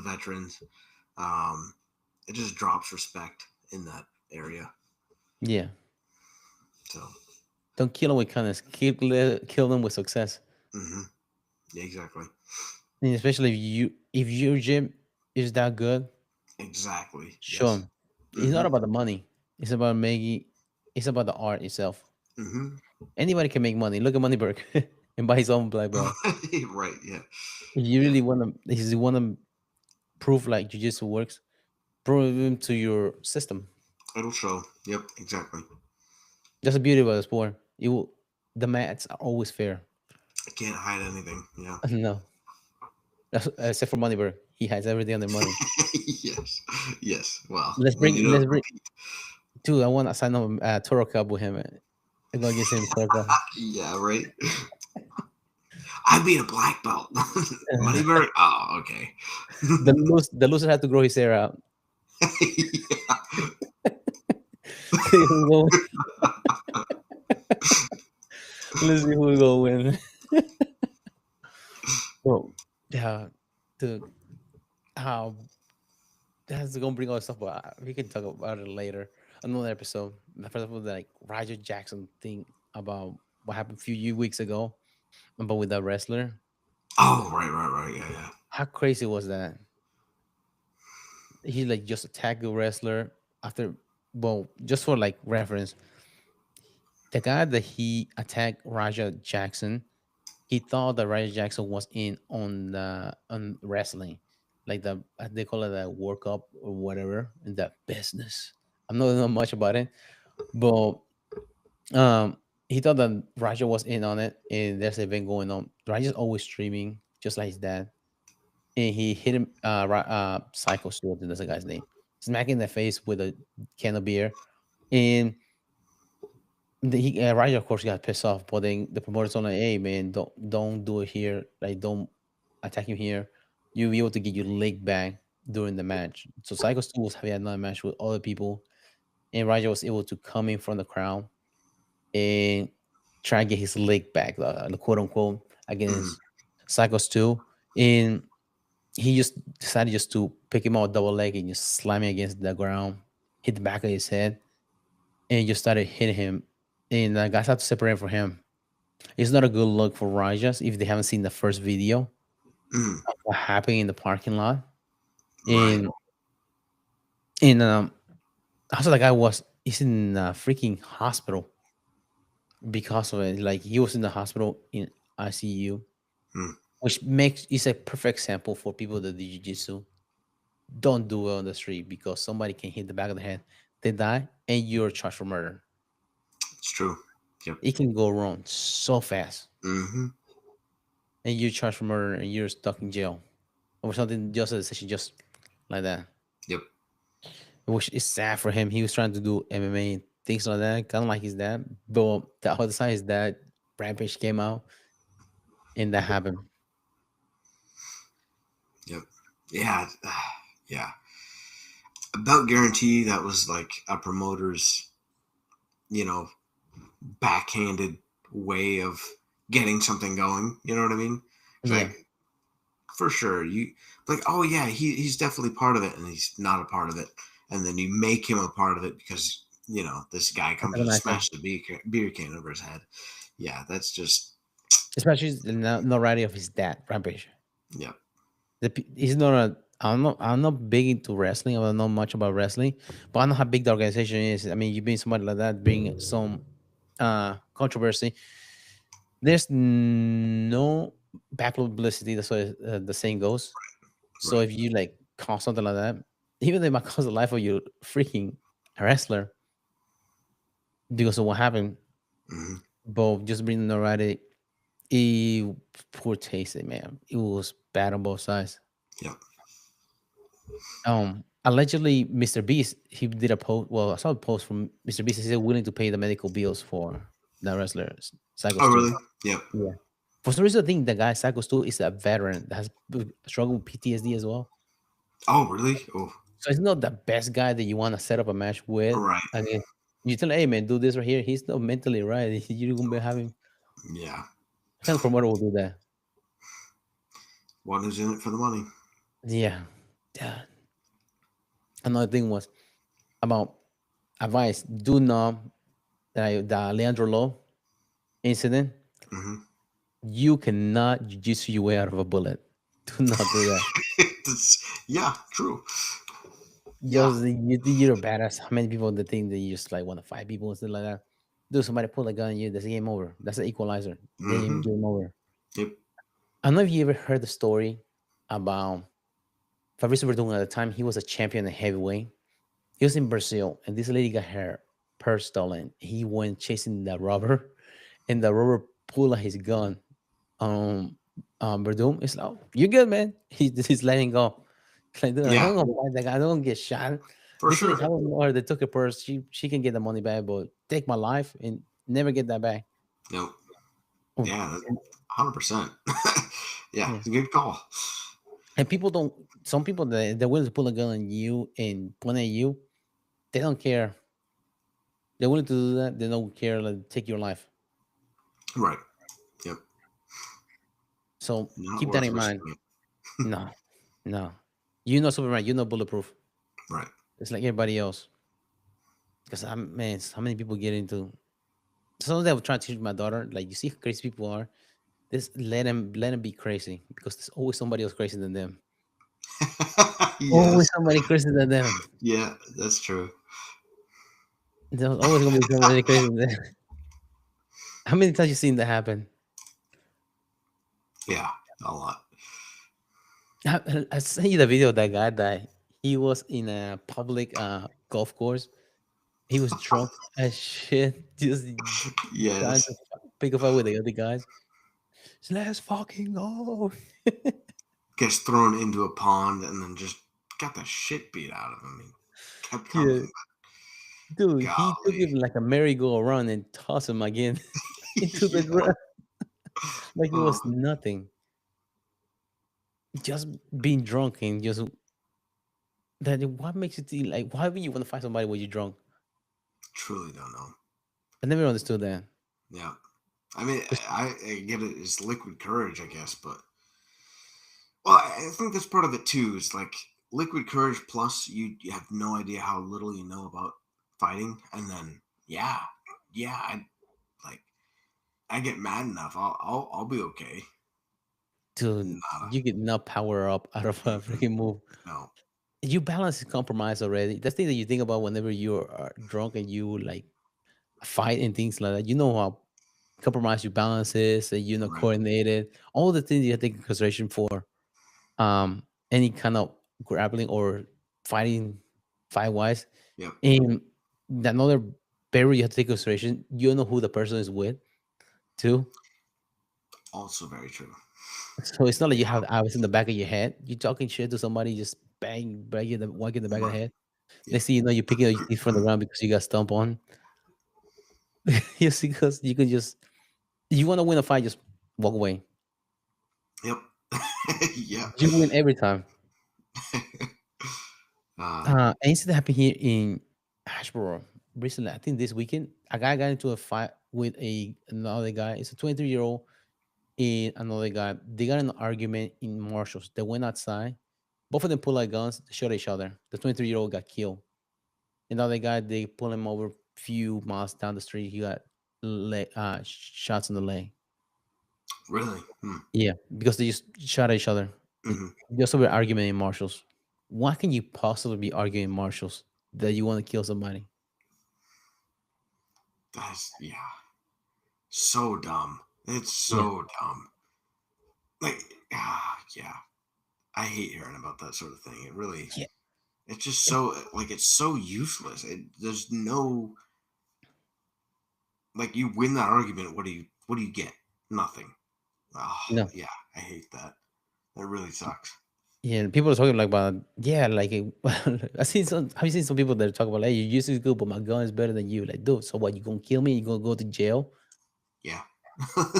veterans. It just drops respect in that area. Yeah. So Don't kill them with kindness. Kill them with success. yeah, exactly. And especially if your gym is that good, Exactly. show Yes. them. It's not about the money. It's about making. It's about the art itself. Anybody can make money. Look at Moneyberg and buy his own black belt. Right. Yeah. If you really want to prove like jiu-jitsu works, prove him to your system. It'll show. Yep. Exactly. That's the beauty about the sport. The mats are always fair. I can't hide anything. Yeah. No, except for Moneyberg, he has everything on the money. Yes. Yes. Well, Let's when bring. you don't compete. Dude, I want to sign up a Toro Cup with him. And go against him. Toro Cup. Yeah. Right. I'd be a black belt. Moneybird. Oh, okay. The loser had to grow his hair out. Let's see who will go win. Well, yeah, dude, how that's gonna bring all stuff, but we can talk about it later. another episode. The first was like Roger Jackson thing about what happened a few weeks ago, but with that wrestler. Oh, right. Yeah, yeah. How crazy was that? He like just attacked the wrestler after. Well, just for like reference, the guy that he attacked, Raja Jackson, he thought that Raja Jackson was in on wrestling, like they call it a World Cup or whatever in that business. I'm not know much about it, but um, he thought that Raja was in on it, and there's an event going on. Raja's always streaming, just like his dad, and he hit him. Psycho Stewart, that's the guy's name, smacking in the face with a can of beer, and Raja, of course, got pissed off, but then the promoter's on like, "Hey, man, don't do it here. Like, don't attack him here. You'll be able to get your leg back during the match." So Psycho Stu was having another match with other people, and Raja was able to come in from the crowd and try and get his leg back, the quote unquote, Mhm. against Psycho Stu, and he just decided just to pick him out double leg and just slam him against the ground, hit the back of his head, and just started hitting him. And the guys had to separate from him. It's not a good look for Rajas if they haven't seen the first video Mhm. of what happened in the parking lot. Right. And also the guy was he's in a freaking hospital because of it. Like he was in the hospital in ICU, Mm. which makes it's a perfect sample for people that do jiu-jitsu. Don't do it on the street because somebody can hit the back of the head, they die, and you're charged for murder. It's true. Yep. It can go wrong so fast, Mm-hmm. and you're charged for murder, and you're stuck in jail or something. Just a decision, just like that. Yep. Which is sad for him. He was trying to do MMA and things like that, kind of like his dad. But the other side is that Rampage came out and that happened. Yep. Yeah. Yeah. About Guarantee, that was like a promoter's, you know, backhanded way of getting something going. You know what I mean? It's Yeah. like, for sure, you like, oh yeah, he's definitely part of it, and he's not a part of it, and then you make him a part of it because this guy comes and Antagonizer. smashes a beer can over his head. Yeah, that's just Especially the notoriety of his dad, Rampage. yeah. He's not a. I'm not big into wrestling. I don't know much about wrestling, but I know how big the organization is. I mean, you being somebody like that, bring some controversy. There's no back publicity. That's what the saying goes. So Right. if you like call something like that, even if it might cost the life of your freaking wrestler because of what happened, Hmm. but just bring the notoriety, it poor tasted, man. It was bad on both sides. Yeah. Allegedly, Mr. Beast he did a post. Well, I saw a post from Mr. Beast. He said willing to pay the medical bills for the wrestlers, Oh Cycles too. really? Yep. Yeah. For some reason, I think the guy Cycles too is a veteran that has struggled with PTSD as well. Oh really? Oh So he's not the best guy that you want to set up a match with. right. I mean, you tell him, hey man, do this right here. He's not mentally right. You're gonna be having Yeah. what kind of promoter will do that? One who's in it for the money. Yeah. Yeah. Another thing was about advice. Do not the Leandro Low incident. Hmm. You cannot jujitsu your way out of a bullet. Do not do that. Yeah. True. Yeah. Just you're a badass. How many people that think that you just like want to fight people and stuff like that? Do somebody pull a gun on you? That's a game over. That's an equalizer. Hmm. Game over. Yep. I don't know if you ever heard the story about Fabrizio Verdun at the time. He was a champion in heavyweight. He was in Brazil, and this lady got her purse stolen. He went chasing the robber, and the robber pulled out his gun. Um, Verdun is like, oh, "You good, man?" He's letting go. Like, dude, I'm Yeah. not gonna fight that guy. I don't get shot. For This lady sure. telling her they took her purse. She can get the money back, but take my life and never get that back. Yep. Oh, Yeah. 100%. Yeah. yeah. It's a good call. And people don't. Some people they're willing to pull a gun on you and point at you. They don't care. They're willing to do that. They don't care. Like take your life. Right. Yep. So Not keep that worth in mind. risking it. No, no. You're not Superman. You're not bulletproof. Right. It's like everybody else. Because I'm man, how many people get into? Sometimes I would try to teach my daughter, like you see how crazy people are. Just let them be crazy because there's always somebody else crazier than them. Yes. Always somebody crazier than them. Yeah, that's true. There's always gonna be somebody crazier than them. How many times you seen that happen? Yeah, a lot. I sent you the video of that guy that he was in a public golf course. He was drunk as shit, just trying Yes. to pick a fight with the other guys. So let's fucking go. Gets thrown into a pond and then just got the shit beat out of him. He kept Yeah, coming. dude, he took Golly. him like a merry-go-round and tossed him again into the Yeah. ground like it Oh, was nothing. Just being drunk and just that. What makes you think like? Why would you want to fight somebody when you're drunk? truly don't know. I never understood that. Yeah. I mean, Just- I get it. It's liquid courage, I guess, but well, I think that's part of it too. Is like liquid courage plus you have no idea how little you know about fighting, and then yeah, I like I get mad enough, I'll be okay. Dude, Nada. you get enough power up out of a Mhm. freaking move. No. You balance is compromise already. That's the thing that you think about whenever you are drunk and you like fight and things like that. You know how compromise your balances and Right. coordinated. All the things you have to take in consideration for any kind of grappling or fighting fight wise. Yep. And another barrier you have to take in consideration, you don't know who the person is with too. Also very true. So it's not like you Yeah. have eyes in the back of your head. You talking shit to somebody, just bang you in the whack in the back of the Right. head. Yeah. Next thing you know, you're picking up your teeth from the ground because you got stomp on. Yes, because you can just you want to win a fight, just walk away. Yep. Yeah. You win every time. uh, An incident happened here in Ashboro recently. I think this weekend, a guy got into a fight with another guy. It's a 23-year-old and another guy. They got in an argument in Marshalls. They went outside. Both of them pulled out guns, shot each other. The 23-year-old got killed. Another guy, they pull him over a few miles down the street. He got shots in the leg. really. Yeah, because they just shot at each other. Hmm. Just over argument in Marshalls. Why can you possibly be arguing in Marshalls that you want to kill somebody? That's so dumb. It's Yeah, so dumb. Like yeah. I hate hearing about that sort of thing. It really yeah. it's just so like it's so useless. There's no like you win that argument. What do you get? Nothing. Oh, No, yeah, I hate that. That really sucks. yeah. People are talking like about like I seen some. Have you seen some people that talk about, hey, you used to be good, but my gun is better than you? Like, dude, so what? You gonna kill me? You gonna go to jail? Yeah.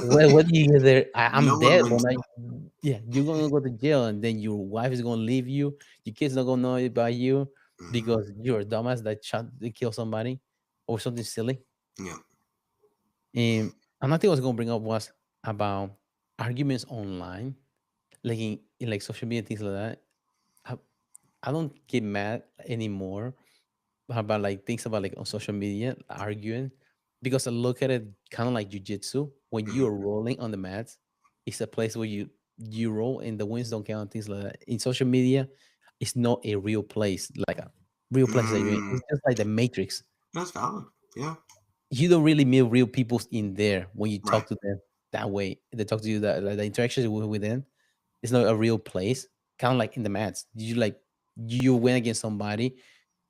What do you get there? No I'm one dead. wins When I that. yeah, you're gonna go to jail, and then your wife is gonna leave you. Your kids not gonna know about you Hmm. because you're a dumbass that they kill somebody or something silly. Yeah. And another thing I was gonna bring up was about arguments online, like in like social media things like that. I, I don't get mad anymore about like things about like on social media arguing because I look at it kind of like jujitsu. When Hmm. you're rolling on the mats, it's a place where you roll and the wins don't count, things like that. In social media, it's not a real place, like a real place that you're in. Mm, It's just like the Matrix. that's valid. Yeah. You don't really meet real people in there when you Right. talk to them that way. They talk to you that like the interactions with them. It's not a real place. Kind of like in the mats. You win against somebody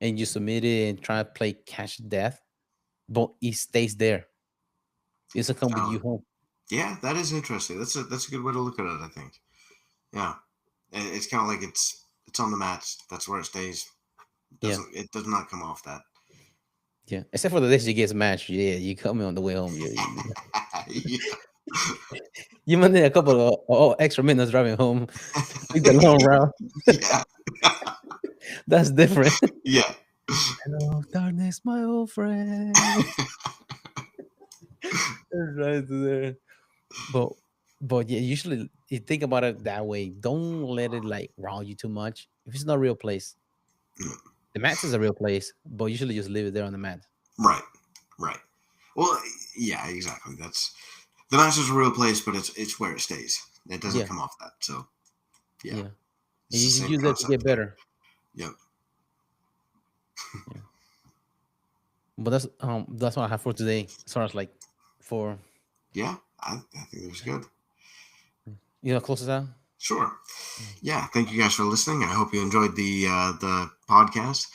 and you submit it and try to play catch death, but it stays there. It doesn't come with you Valid. home. Yeah, that is interesting. That's a good way to look at it. I think. Yeah. It's kind of like it's on the mats. That's where it stays. Yeah, It does not come off that. yeah. Except for the days you get smashed. Yeah, you come in on the way home. Yeah. You might need a couple of extra minutes driving home to take the long route. Yeah. That's different. Yeah. Hello, darkness, my old friend. Right there. But but yeah, usually you think about it that way. Don't let it like wow you too much. If it's not a real place, The mats is a real place, but usually just leave it there on the mat. Right. Well, yeah, exactly. That's the match is a real place, but it's where it stays. It doesn't Yeah. come off that. So yeah, Yeah. it's You the same use that to concept get there. better. Yep. But that's what I have for today. As far as like for Yeah, I think it was good. close us out. Sure. Yeah, thank you guys for listening. I hope you enjoyed the podcast.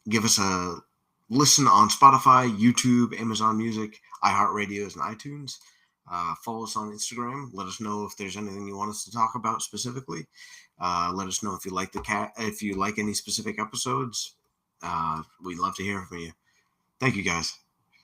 Give us a listen on Spotify, YouTube, Amazon Music, iHeartRadios, and iTunes. Follow us on Instagram. Let us know if there's anything you want us to talk about specifically. Let us know if you like if you like any specific episodes. We'd love to hear from you. Thank you, guys.